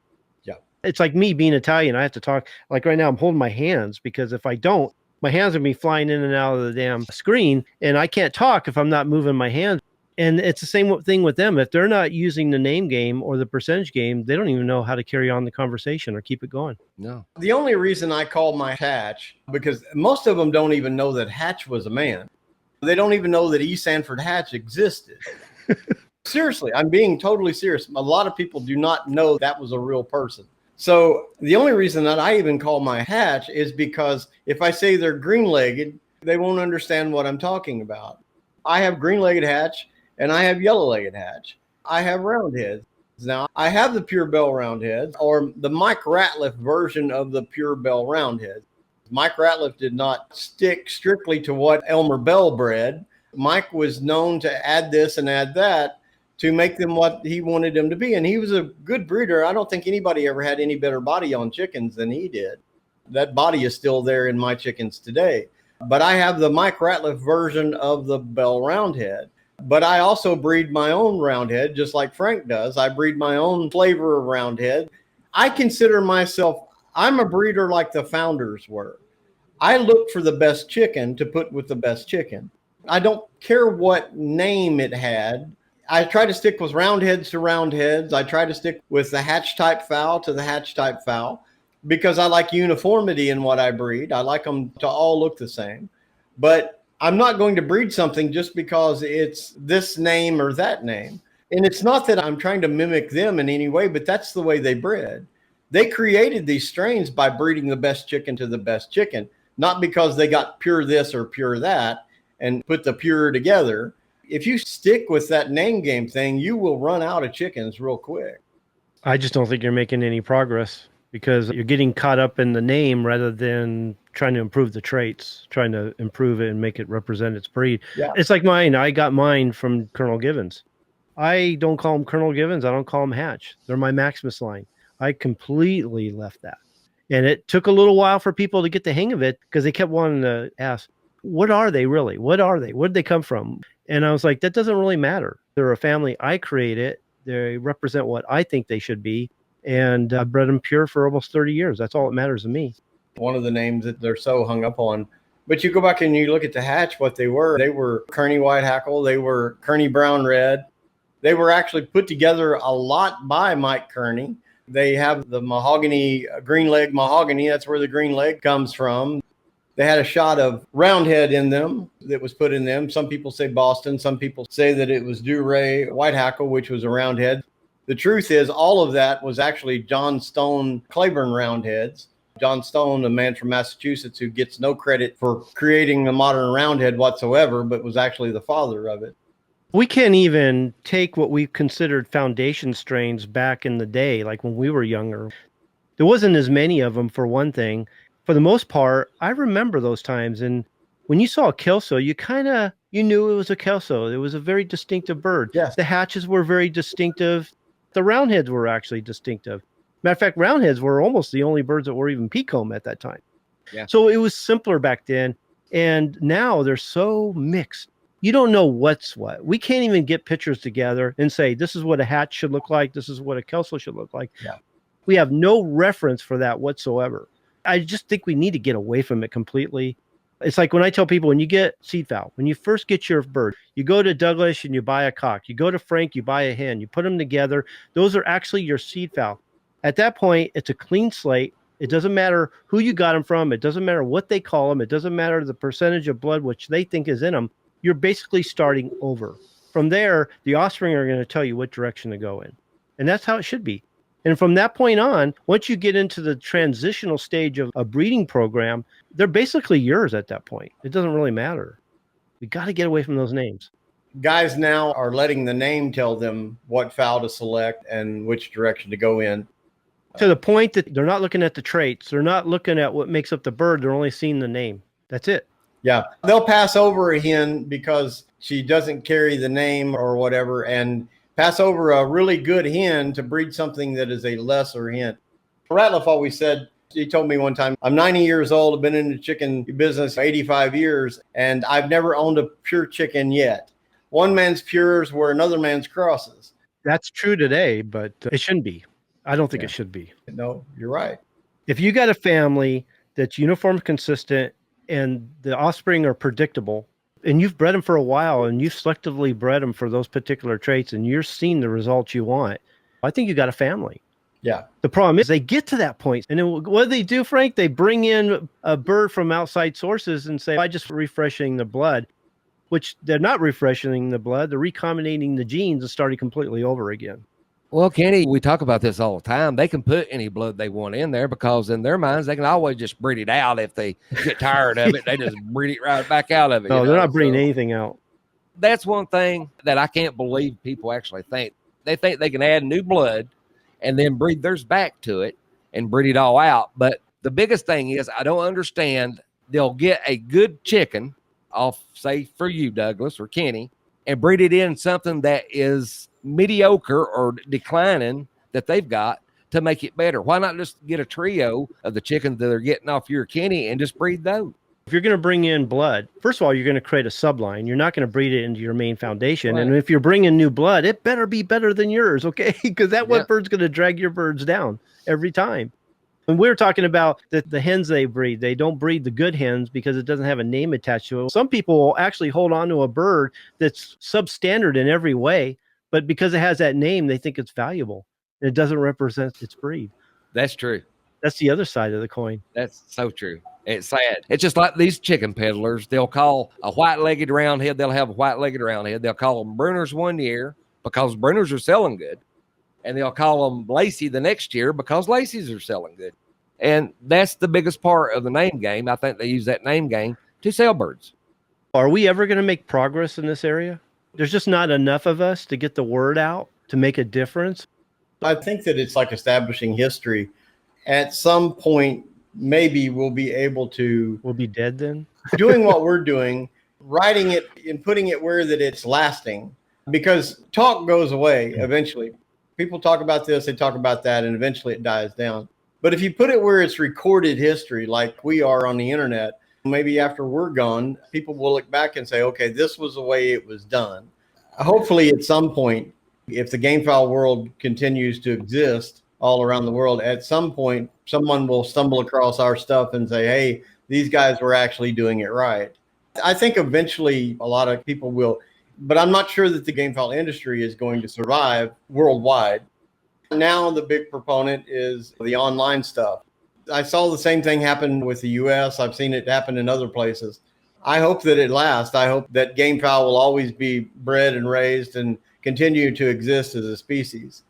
Yeah. It's like me being Italian. I have to talk. Like right now, I'm holding my hands because if I don't, my hands are going to be flying in and out of the damn screen, and I can't talk if I'm not moving my hands. And it's the same thing with them. If they're not using the name game or the percentage game, they don't even know how to carry on the conversation or keep it going. No. The only reason I call my Hatch, because most of them don't even know that Hatch was a man. They don't even know that E. Sanford Hatch existed. Seriously, I'm being totally serious. A lot of people do not know that was a real person. So the only reason that I even call my hatch is because if I say they're green-legged, they won't understand what I'm talking about. I have green-legged hatch and I have yellow-legged hatch. I have roundheads. Now, I have the pure bell roundheads, or the Mike Ratliff version of the pure bell roundhead. Mike Ratliff did not stick strictly to what Elmer Bell bred. Mike was known to add this and add that to make them what he wanted them to be. And he was a good breeder. I don't think anybody ever had any better body on chickens than he did. That body is still there in my chickens today. But I have the Mike Ratliff version of the Bell Roundhead. But I also breed my own Roundhead, just like Frank does. I breed my own flavor of Roundhead. I consider myself, I'm a breeder like the founders were. I look for the best chicken to put with the best chicken. I don't care what name it had. I try to stick with roundheads to roundheads. I try to stick with the hatch type fowl to the hatch type fowl because I like uniformity in what I breed. I like them to all look the same. But I'm not going to breed something just because it's this name or that name. And it's not that I'm trying to mimic them in any way, but that's the way they bred. They created these strains by breeding the best chicken to the best chicken, not because they got pure this or pure that and put the pure together. If you stick with that name game thing, you will run out of chickens real quick. I just don't think you're making any progress because you're getting caught up in the name rather than trying to improve the traits, trying to improve it and make it represent its breed. Yeah. It's like mine. I got mine from Colonel Givens. I don't call them Colonel Givens. I don't call them Hatch. They're my Maximus line. I completely left that. And it took a little while for people to get the hang of it because they kept wanting to ask, what are they really? What are they? Where did they come from? And I was like, that doesn't really matter. They're a family. I created. They represent what I think they should be. And I've bred them pure for almost 30 years. That's all that matters to me. One of the names that they're so hung up on. But you go back and you look at the hatch, what they were Kearney White Hackle. They were Kearney Brown Red. They were actually put together a lot by Mike Kearney. They have the mahogany, green leg mahogany. That's where the green leg comes from. They had a shot of roundhead in them that was put in them. Some people say Boston. Some people say that it was Duray white hackle, which was a roundhead. The truth is all of that was actually John Stone Claiborne roundheads. John Stone, a man from Massachusetts who gets no credit for creating the modern roundhead whatsoever, but was actually the father of it. We can't even take what we considered foundation strains back in the day, like when we were younger. There wasn't as many of them, for one thing. For the most part, I remember those times. And when you saw a kelso, you knew it was a kelso. It was a very distinctive bird. Yes. The hatches were very distinctive. The roundheads were actually distinctive. Matter of fact, roundheads were almost the only birds that were even peacocke at that time. Yeah. So it was simpler back then. And now they're so mixed. You don't know what's what. We can't even get pictures together and say, this is what a hatch should look like. This is what a kelso should look like. Yeah. We have no reference for that whatsoever. I just think we need to get away from it completely. It's like when I tell people, when you get seed fowl, when you first get your bird, you go to Douglas and you buy a cock. You go to Frank, you buy a hen. You put them together. Those are actually your seed fowl. At that point, it's a clean slate. It doesn't matter who you got them from. It doesn't matter what they call them. It doesn't matter the percentage of blood which they think is in them. You're basically starting over. From there, the offspring are going to tell you what direction to go in. And that's how it should be. And from that point on, once you get into the transitional stage of a breeding program, they're basically yours at that point. It doesn't really matter. We got to get away from those names. Guys now are letting the name tell them what fowl to select and which direction to go in. To the point that they're not looking at the traits. They're not looking at what makes up the bird. They're only seeing the name. That's it. Yeah. They'll pass over a hen because she doesn't carry the name or whatever, and pass over a really good hen to breed something that is a lesser hen. Ratliff always said, he told me one time, I'm 90 years old, I've been in the chicken business 85 years, and I've never owned a pure chicken yet. One man's pures were another man's crosses. That's true today, but it shouldn't be. I don't think it should be. No, you're right. If you got a family that's uniform, consistent, and the offspring are predictable, and you've bred them for a while and you've selectively bred them for those particular traits and you're seeing the results you want, I think you got a family. Yeah. The problem is they get to that point, and then what do they do, Frank? They bring in a bird from outside sources and say, I just refreshing the blood, which they're not refreshing the blood. They're recombinating the genes and starting completely over again. Well, Kenny, we talk about this all the time. They can put any blood they want in there because in their minds, they can always just breed it out. If they get tired of it, they just breed it right back out of it. No, they're not breeding anything out. That's one thing that I can't believe people actually think. They think they can add new blood and then breed theirs back to it and breed it all out. But the biggest thing is I don't understand. They'll get a good chicken off, say, for you, Douglas or Kenny, and breed it in something that is mediocre or declining that they've got to make it better. Why not just get a trio of the chickens that they're getting off your Kenny and just breed those? If you're going to bring in blood, first of all, you're going to create a subline. You're not going to breed it into your main foundation. Right. And if you're bringing new blood, it better be better than yours, okay? Because that one bird's going to drag your birds down every time. And we're talking about the hens they breed. They don't breed the good hens because it doesn't have a name attached to it. Some people will actually hold on to a bird that's substandard in every way, but because it has that name, they think it's valuable. It doesn't represent its breed. That's true. That's the other side of the coin. That's so true. It's sad. It's just like these chicken peddlers. They'll call a white-legged roundhead. They'll have a white-legged roundhead. They'll call them Bruners one year because Bruners are selling good. And they'll call them Lacey the next year because Lacey's are selling good. And that's the biggest part of the name game. I think they use that name game to sell birds. Are we ever going to make progress in this area? There's just not enough of us to get the word out to make a difference. I think that it's like establishing history. At some point, maybe we'll be able to... We'll be dead then? doing what we're doing, writing it and putting it where that it's lasting. Because talk goes away eventually. People talk about this, they talk about that, and eventually it dies down. But if you put it where it's recorded history, like we are on the internet, maybe after we're gone, people will look back and say, okay, this was the way it was done. Hopefully at some point, if the gamefowl world continues to exist all around the world, at some point, someone will stumble across our stuff and say, hey, these guys were actually doing it right. I think eventually a lot of people will, but I'm not sure that the gamefowl industry is going to survive worldwide. Now the big proponent is the online stuff. I saw the same thing happen with the US. I've seen it happen in other places. I hope that it lasts. I hope that gamefowl will always be bred and raised and continue to exist as a species.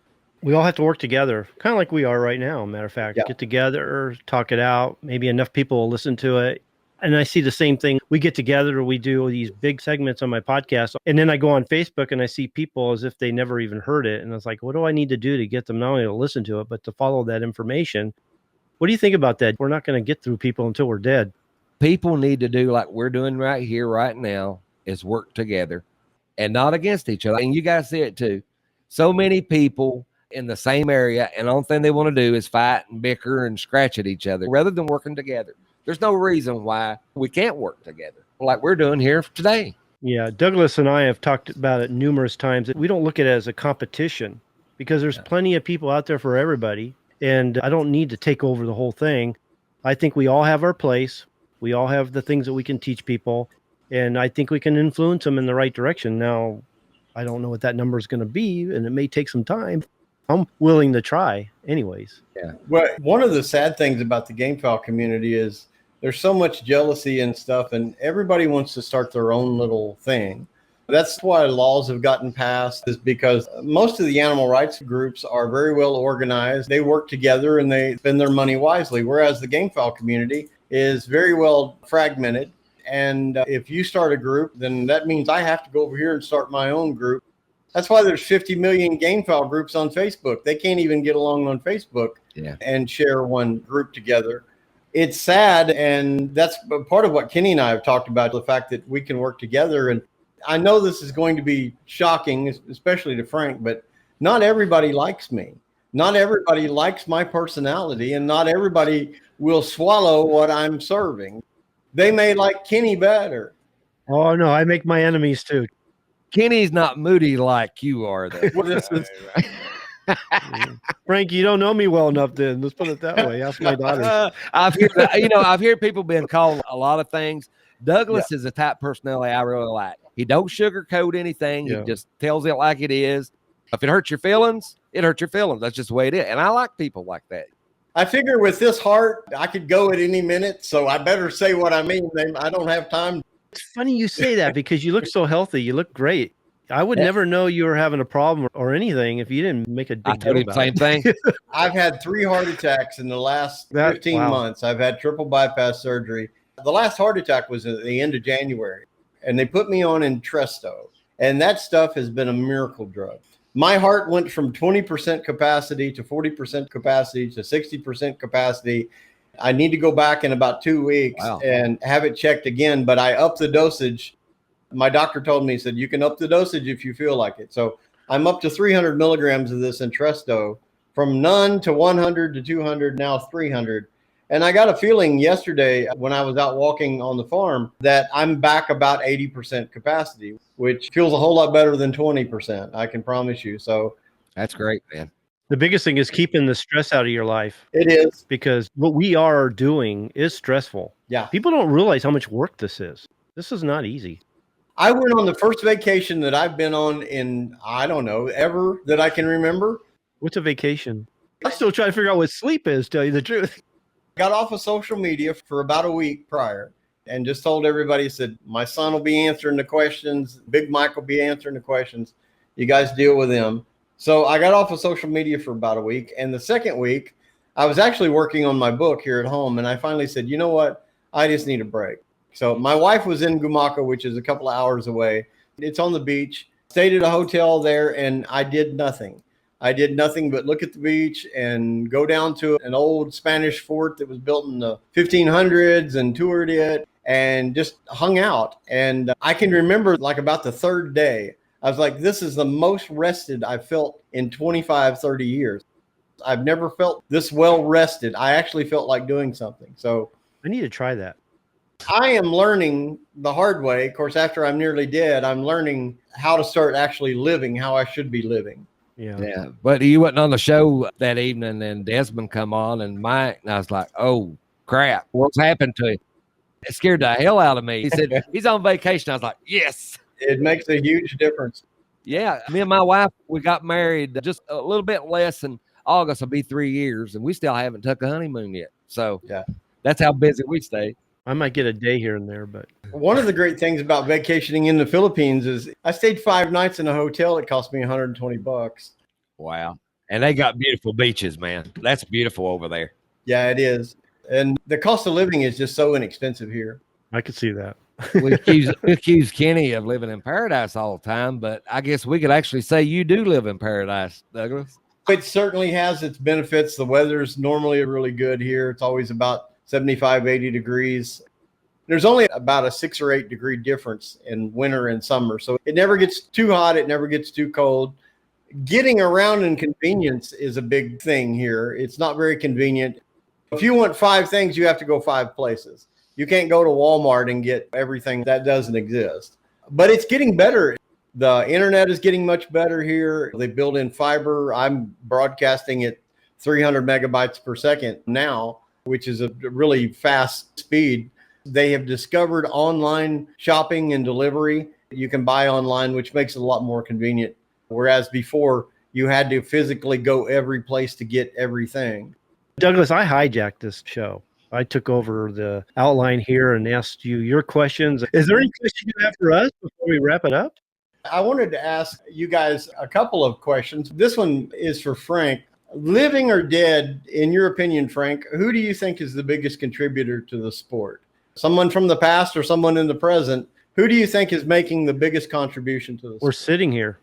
We all have to work together, kind of like we are right now. Matter of fact, Yeah. Get together, talk it out. Maybe enough people will listen to it. And I see the same thing. We get together, we do these big segments on my podcast. And then I go on Facebook and I see people as if they never even heard it. And it's like, what do I need to do to get them not only to listen to it, but to follow that information? What do you think about that? We're not going to get through people until we're dead. People need to do like we're doing right here, right now, is work together and not against each other. And you guys see it too. So many people in the same area, and the only thing they want to do is fight and bicker and scratch at each other rather than working together. There's no reason why we can't work together like we're doing here today. Yeah, Douglas and I have talked about it numerous times. We don't look at it as a competition because there's plenty of people out there for everybody. And I don't need to take over the whole thing. I think we all have our place. We all have the things that we can teach people. And I think we can influence them in the right direction. Now, I don't know what that number is going to be, and it may take some time. I'm willing to try anyways. Yeah. Well, one of the sad things about the gamefowl community is there's so much jealousy and stuff, and everybody wants to start their own little thing. That's why laws have gotten passed, is because most of the animal rights groups are very well organized. They work together and they spend their money wisely, whereas the gamefowl community is very well fragmented. And if you start a group, then that means I have to go over here and start my own group. That's why there's 50 million gamefowl groups on Facebook. They can't even get along on Facebook and share one group together. It's sad, and that's part of what Kenny and I have talked about, the fact that we can work together. And I know this is going to be shocking, especially to Frank, but not everybody likes me. Not everybody likes my personality, and not everybody will swallow what I'm serving. They may like Kenny better. Oh, no, I make my enemies too. Kenny's not moody like you are, though. Well, this is, Frank, you don't know me well enough then. Let's put it that way. Ask my daughter. I've heard people being called a lot of things. Douglas is a type personality I really like. He don't sugarcoat anything. He just tells it like it is. If it hurts your feelings, it hurts your feelings. That's just the way it is. And I like people like that. I figure with this heart, I could go at any minute, so I better say what I mean. I don't have time. It's funny you say that because you look so healthy. You look great. I would never know you were having a problem or anything if you didn't make a big deal about same thing. I've had 3 heart attacks in the last 15 months. I've had triple bypass surgery. The last heart attack was at the end of January, and they put me on Entresto, and that stuff has been a miracle drug. My heart went from 20% capacity to 40% capacity to 60% capacity. I need to go back in about 2 weeks and have it checked again, but I upped the dosage. My doctor told me, he said, you can up the dosage if you feel like it. So I'm up to 300 milligrams of this Entresto, from none to 100 to 200, now 300. And I got a feeling yesterday when I was out walking on the farm that I'm back about 80% capacity, which feels a whole lot better than 20%. I can promise you. So that's great, man. The biggest thing is keeping the stress out of your life. It is. Because what we are doing is stressful. Yeah. People don't realize how much work this is. This is not easy. I went on the first vacation that I've been on in, I don't know, ever that I can remember. What's a vacation? I'm still trying to figure out what sleep is, tell you the truth. Got off of social media for about a week prior and just told everybody, said, my son will be answering the questions. Big Mike will be answering the questions. You guys deal with them. So I got off of social media for about a week. And the second week, I was actually working on my book here at home. And I finally said, you know what? I just need a break. So my wife was in Gumaca, which is a couple of hours away. It's on the beach. Stayed at a hotel there, and I did nothing. I did nothing but look at the beach and go down to an old Spanish fort that was built in the 1500s and toured it and just hung out. And I can remember like about the third day, I was like, this is the most rested I've felt in 25, 30 years. I've never felt this well rested. I actually felt like doing something. So I need to try that. I am learning the hard way. Of course, after I'm nearly dead, I'm learning how to start actually living how I should be living. Yeah. But you wasn't on the show that evening, and Desmond come on and Mike, and I was like, oh crap, what's happened to him? It scared the hell out of me. He said he's on vacation. I was like, yes. It makes a huge difference. Yeah. Me and my wife, we got married just a little bit less than August will be 3 years, and we still haven't took a honeymoon yet. So Yeah. that's how busy we stay. I might get a day here and there, but One of the great things about vacationing in the Philippines is I stayed 5 nights in a hotel. It cost me $120. Wow. And they got beautiful beaches, man. That's beautiful over there. Yeah, it is. And the cost of living is just so inexpensive here. I could see that. We accuse Kenny of living in paradise all the time, but I guess we could actually say you do live in paradise, Douglas. It certainly has its benefits. The weather's normally really good here. It's always about 75, 80 degrees. There's only about a 6 or 8 degree difference in winter and summer. So it never gets too hot. It never gets too cold. Getting around and convenience is a big thing here. It's not very convenient. If you want 5 things, you have to go 5 places. You can't go to Walmart and get everything that doesn't exist. But it's getting better. The internet is getting much better here. They build in fiber. I'm broadcasting at 300 megabytes per second now, which is a really fast speed. They have discovered online shopping and delivery. You can buy online, which makes it a lot more convenient. Whereas before, you had to physically go every place to get everything. Douglas, I hijacked this show. I took over the outline here and asked you your questions. Is there any question you have for us before we wrap it up? I wanted to ask you guys a couple of questions. This one is for Frank. Living or dead, in your opinion, Frank, who do you think is the biggest contributor to the sport? Someone from the past or someone in the present? Who do you think is making the biggest contribution to the sport? We're sitting here.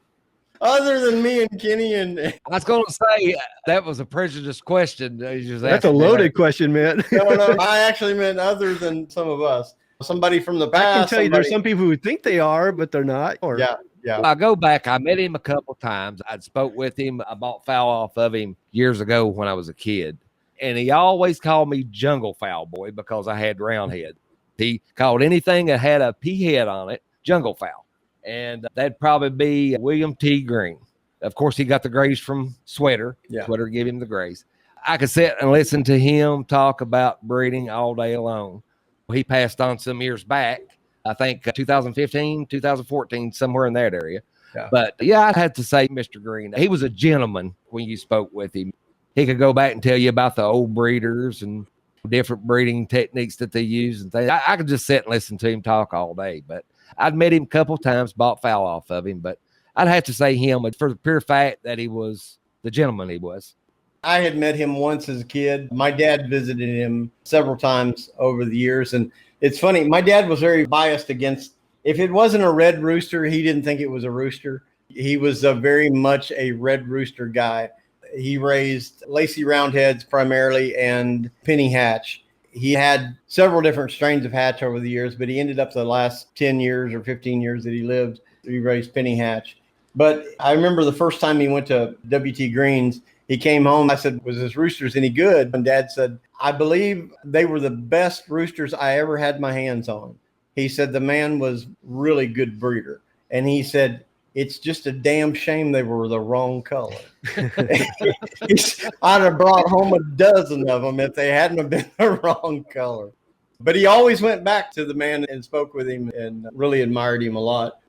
Other than me and Kenny and I was going to say that was a prejudiced question. That's a loaded question, man. no, I actually meant other than some of us. Somebody from the past. I can tell you there's some people who think they are, but they're not. Or... Yeah. I go back. I met him a couple times. I'd spoke with him. I bought fowl off of him years ago when I was a kid. And he always called me Jungle Fowl Boy because I had round head. He called anything that had a pea head on it Jungle Fowl. And that'd probably be William T. Green. Of course, he got the grays from Sweater. Yeah. Sweater gave him the grays. I could sit and listen to him talk about breeding all day long. He passed on some years back, I think 2015, 2014, somewhere in that area. Yeah. But yeah, I'd have to say Mr. Green. He was a gentleman when you spoke with him. He could go back and tell you about the old breeders and different breeding techniques that they use and things. I could just sit and listen to him talk all day. But I'd met him a couple of times, bought fowl off of him. But I'd have to say him for the pure fact that he was the gentleman he was. I had met him once as a kid. My dad visited him several times over the years. And it's funny, my dad was very biased against, if it wasn't a red rooster, he didn't think it was a rooster. He was very much a red rooster guy. He raised Lacy Roundheads primarily and penny hatch. He had several different strains of hatch over the years, but he ended up the last 10 years or 15 years that he lived, he raised penny hatch. But I remember the first time he went to W.T. Green's, he came home. I said, was his roosters any good? And Dad said, I believe they were the best roosters I ever had my hands on. He said the man was really good breeder. And he said, it's just a damn shame they were the wrong color. I'd have brought home a dozen of them if they hadn't have been the wrong color. But he always went back to the man and spoke with him and really admired him a lot.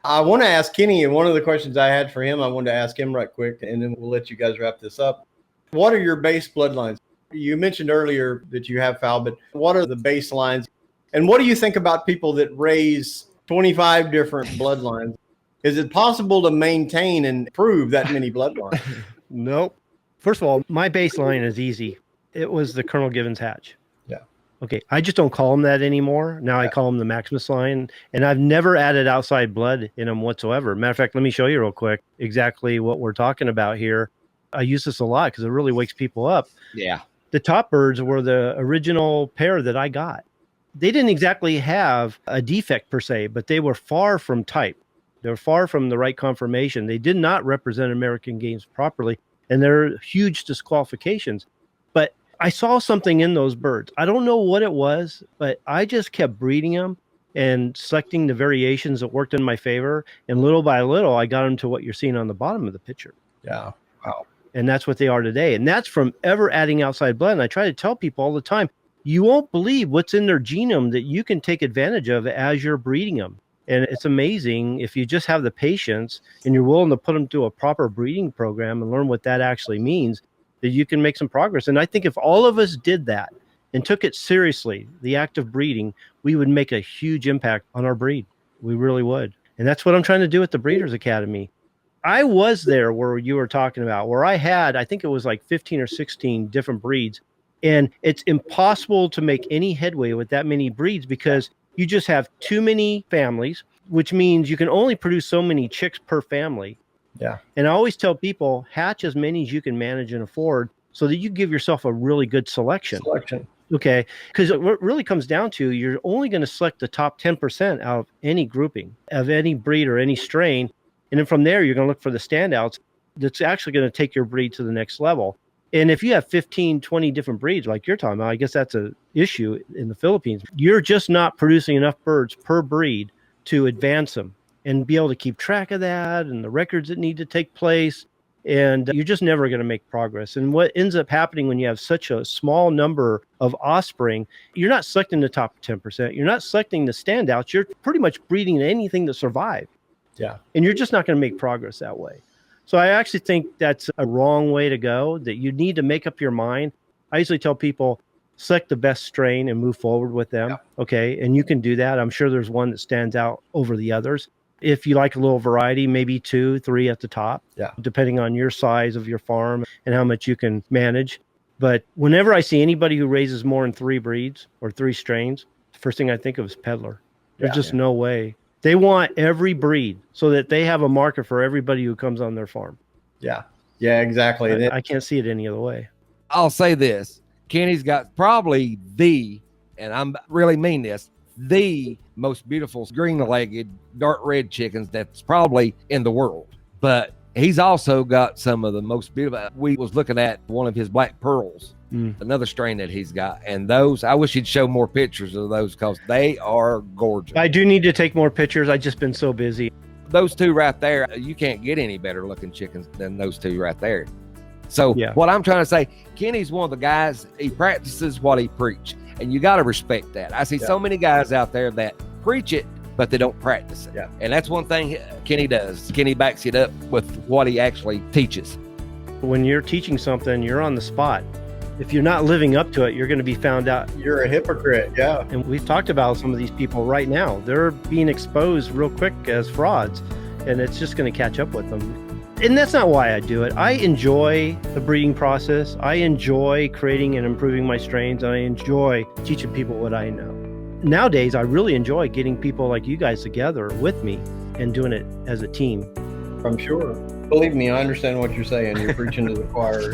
I want to ask Kenny, and one of the questions I had for him, I wanted to ask him right quick, and then we'll let you guys wrap this up. What are your base bloodlines? You mentioned earlier that you have fowl, but what are the baselines? And what do you think about people that raise 25 different bloodlines? Is it possible to maintain and improve that many bloodlines? Nope. First of all, my baseline is easy. It was the Colonel Givens hatch. Yeah. Okay. I just don't call them that anymore. Now I call them the Maximus line, and I've never added outside blood in them whatsoever. Matter of fact, let me show you real quick exactly what we're talking about here. I use this a lot because it really wakes people up. Yeah. The top birds were the original pair that I got. They didn't exactly have a defect per se, but they were far from type. They were far from the right conformation. They did not represent American games properly, and there are huge disqualifications. But I saw something in those birds. I don't know what it was, but I just kept breeding them and selecting the variations that worked in my favor. And little by little, I got them to what you're seeing on the bottom of the picture. Yeah. Wow. And that's what they are today. And that's from ever adding outside blood. And I try to tell people all the time, you won't believe what's in their genome that you can take advantage of as you're breeding them. And it's amazing if you just have the patience and you're willing to put them through a proper breeding program and learn what that actually means. that you can make some progress. And I think if all of us did that and took it seriously, the act of breeding, we would make a huge impact on our breed. We really would. And that's what I'm trying to do at the Breeders Academy. I was there where you were talking about, where I had, I think it was like 15 or 16 different breeds. And it's impossible to make any headway with that many breeds because you just have too many families, which means you can only produce so many chicks per family. Yeah. And I always tell people, hatch as many as you can manage and afford so that you give yourself a really good selection. Okay. Because what really comes down to, you're only going to select the top 10% out of any grouping, of any breed or any strain. And then from there, you're going to look for the standouts that's actually going to take your breed to the next level. And if you have 15, 20 different breeds like you're talking about, I guess that's an issue in the Philippines. You're just not producing enough birds per breed to advance them and be able to keep track of that and the records that need to take place. And you're just never going to make progress. And what ends up happening when you have such a small number of offspring, you're not selecting the top 10%. You're not selecting the standouts. You're pretty much breeding anything to survive. Yeah. And you're just not going to make progress that way. So I actually think that's a wrong way to go, that you need to make up your mind. I usually tell people, select the best strain and move forward with them. Yeah. Okay. And you can do that. I'm sure there's one that stands out over the others. If you like a little variety, maybe 2, 3 at the top, depending on your size of your farm and how much you can manage. But whenever I see anybody who raises more than 3 breeds or 3 strains, the first thing I think of is peddler. There's just no way. They want every breed so that they have a market for everybody who comes on their farm. Yeah. Yeah, exactly. I can't see it any other way. I'll say this. Kenny's got probably and I'm really mean this, the most beautiful green-legged dark red chickens that's probably in the world. But he's also got some of the most beautiful. We was looking at one of his black pearls, another strain that he's got. And those, I wish he'd show more pictures of those because they are gorgeous. I do need to take more pictures. I've just been so busy. Those 2 right there, you can't get any better looking chickens than those 2 right there. So what I'm trying to say, Kenny's one of the guys, he practices what he preaches. And you got to respect that. I see so many guys out there that preach it, but they don't practice it. Yeah. And that's one thing Kenny does. Kenny backs it up with what he actually teaches. When you're teaching something, you're on the spot. If you're not living up to it, you're going to be found out. You're a hypocrite. Yeah. And we've talked about some of these people right now. They're being exposed real quick as frauds, and it's just going to catch up with them. And that's not why I do it. I enjoy the breeding process. I enjoy creating and improving my strains. And I enjoy teaching people what I know. Nowadays, I really enjoy getting people like you guys together with me and doing it as a team. I'm sure. Believe me, I understand what you're saying. You're preaching to the choir.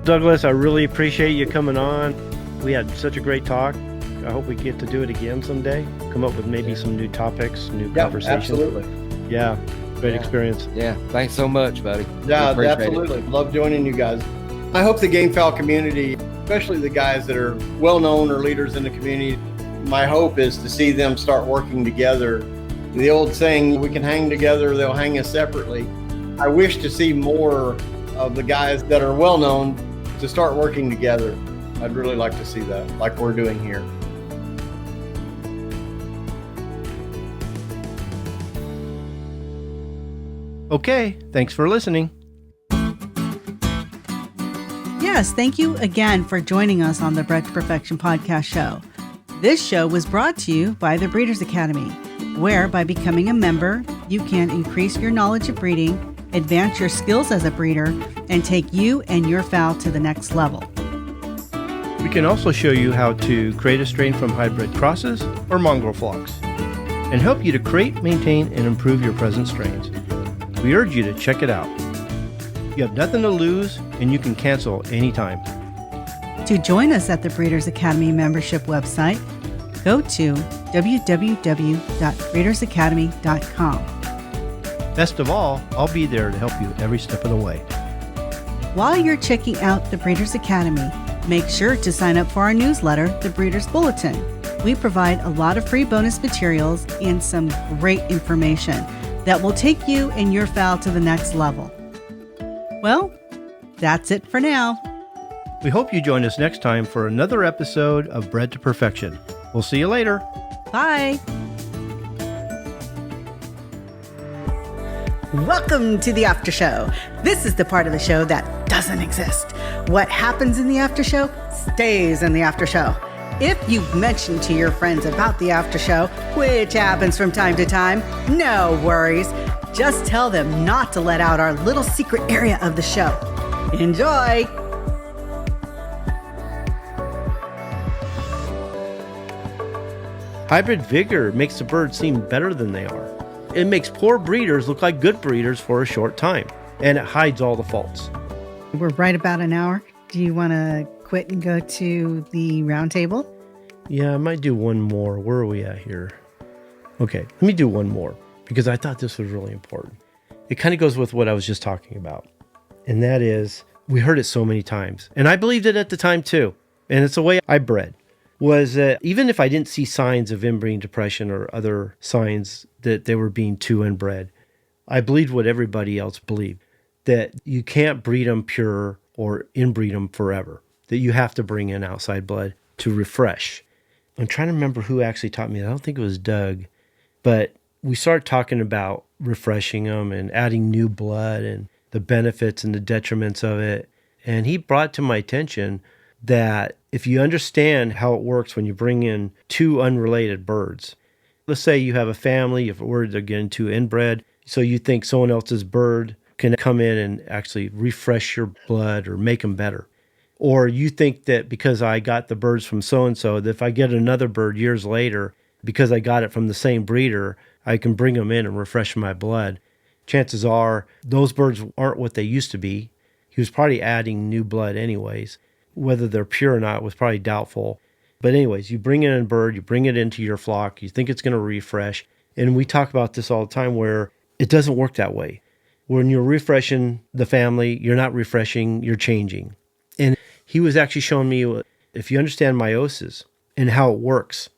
Douglas, I really appreciate you coming on. We had such a great talk. I hope we get to do it again someday. Come up with maybe some new topics, new conversations. Absolutely. Yeah. Great experience. Yeah. Thanks so much, buddy. Yeah, absolutely. Love joining you guys. I hope the Gamefowl community, especially the guys that are well-known or leaders in the community, my hope is to see them start working together. The old saying, we can hang together, they'll hang us separately. I wish to see more of the guys that are well-known to start working together. I'd really like to see that, like we're doing here. Okay, thanks for listening. Yes, thank you again for joining us on the Bred to Perfection podcast show. This show was brought to you by the Breeders Academy, where by becoming a member, you can increase your knowledge of breeding, advance your skills as a breeder, and take you and your fowl to the next level. We can also show you how to create a strain from hybrid crosses or mongrel flocks, and help you to create, maintain, and improve your present strains. We urge you to check it out. You have nothing to lose, and you can cancel anytime. To join us at the Breeders Academy membership website, go to www.breedersacademy.com. Best of all, I'll be there to help you every step of the way. While you're checking out the Breeders Academy, make sure to sign up for our newsletter, The Breeders Bulletin. We provide a lot of free bonus materials and some great information that will take you and your fowl to the next level. Well, that's it for now. We hope you join us next time for another episode of Bred to Perfection. We'll see you later. Bye. Welcome to the after show. This is the part of the show that doesn't exist, What happens in the after show stays in the after show. If you've mentioned to your friends about the after show, which happens from time to time, no worries. Just tell them not to let out our little secret area of the show. Enjoy! Hybrid vigor makes the birds seem better than they are. It makes poor breeders look like good breeders for a short time, and it hides all the faults. We're right about an hour. Do you want to quit and go to the round table? Yeah, I might do one more. Where are we at here? Okay, let me do one more because I thought this was really important. It kind of goes with what I was just talking about. And that is, we heard it so many times. And I believed it at the time too. And it's the way I bred. Was that even if I didn't see signs of inbreeding depression or other signs that they were being too inbred, I believed what everybody else believed. That you can't breed them pure or inbreed them forever. That you have to bring in outside blood to refresh. I'm trying to remember who actually taught me that. I don't think it was Doug. But we started talking about refreshing them and adding new blood and the benefits and the detriments of it. And he brought to my attention that if you understand how it works when you bring in two unrelated birds, let's say you have a family, if we're getting too inbred, so you think someone else's bird can come in and actually refresh your blood or make them better. Or you think that because I got the birds from so-and-so, that if I get another bird years later, because I got it from the same breeder, I can bring them in and refresh my blood. Chances are those birds aren't what they used to be. He was probably adding new blood anyways. Whether they're pure or not was probably doubtful. But anyways, you bring in a bird, you bring it into your flock, you think it's going to refresh. And we talk about this all the time where it doesn't work that way. When you're refreshing the family, you're not refreshing, you're changing. And he was actually showing me, if you understand meiosis and how it works,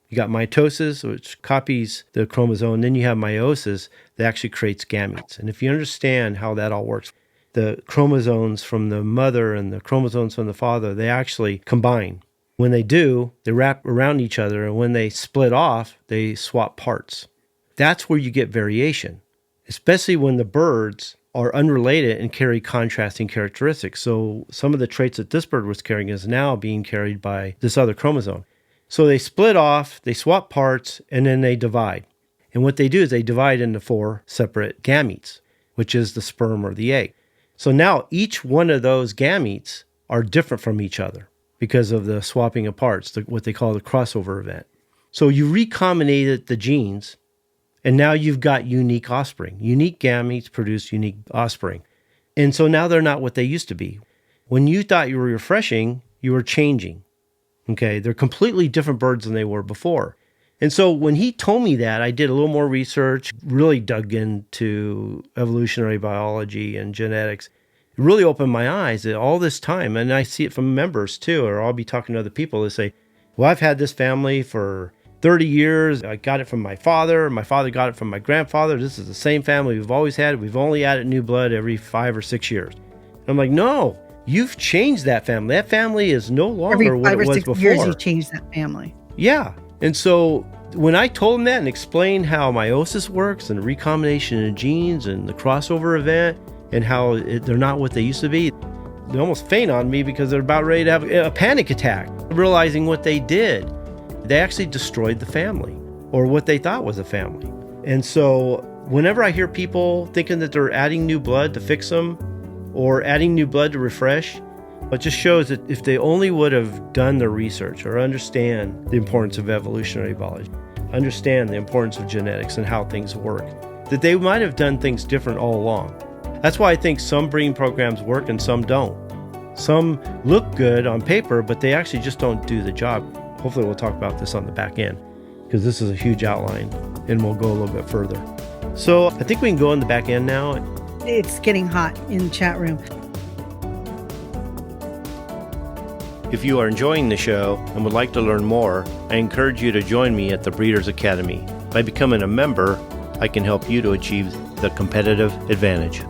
you got mitosis, which copies the chromosome, then you have meiosis that actually creates gametes. And if you understand how that all works, the chromosomes from the mother and the chromosomes from the father, they actually combine. When they do, they wrap around each other, and when they split off, they swap parts. That's where you get variation, especially when the birds are unrelated and carry contrasting characteristics. So some of the traits that this bird was carrying is now being carried by this other chromosome. So they split off, they swap parts, and then they divide. And what they do is they divide into 4 separate gametes, which is the sperm or the egg. So now each one of those gametes are different from each other because of the swapping of parts, what they call the crossover event. So you recombinated the genes, and now you've got unique offspring. Unique gametes produce unique offspring. And so now they're not what they used to be. When you thought you were refreshing, you were changing. Okay, they're completely different birds than they were before. And so when he told me that, I did a little more research, really dug into evolutionary biology and genetics. It really opened my eyes at all this time. And I see it from members too, or I'll be talking to other people that say, well, I've had this family for 30 years. I got it from my father. My father got it from my grandfather. This is the same family we've always had. We've only added new blood every 5 or 6 years. And I'm like, no. You've changed that family. That family is no longer what it was before. Every 5 or 6 years, you changed that family. Yeah. And so when I told him that and explained how meiosis works and recombination of genes and the crossover event and how they're not what they used to be, they almost faint on me because they're about ready to have a panic attack, realizing what they did. They actually destroyed the family or what they thought was a family. And so whenever I hear people thinking that they're adding new blood to fix them, or adding new blood to refresh, it just shows that if they only would have done the research or understand the importance of evolutionary biology, understand the importance of genetics and how things work, that they might have done things different all along. That's why I think some breeding programs work and some don't. Some look good on paper, but they actually just don't do the job. Hopefully we'll talk about this on the back end because this is a huge outline and we'll go a little bit further. So I think we can go in the back end now. It's getting hot in the chat room. If you are enjoying the show and would like to learn more, I encourage you to join me at the Breeders Academy. By becoming a member, I can help you to achieve the competitive advantage.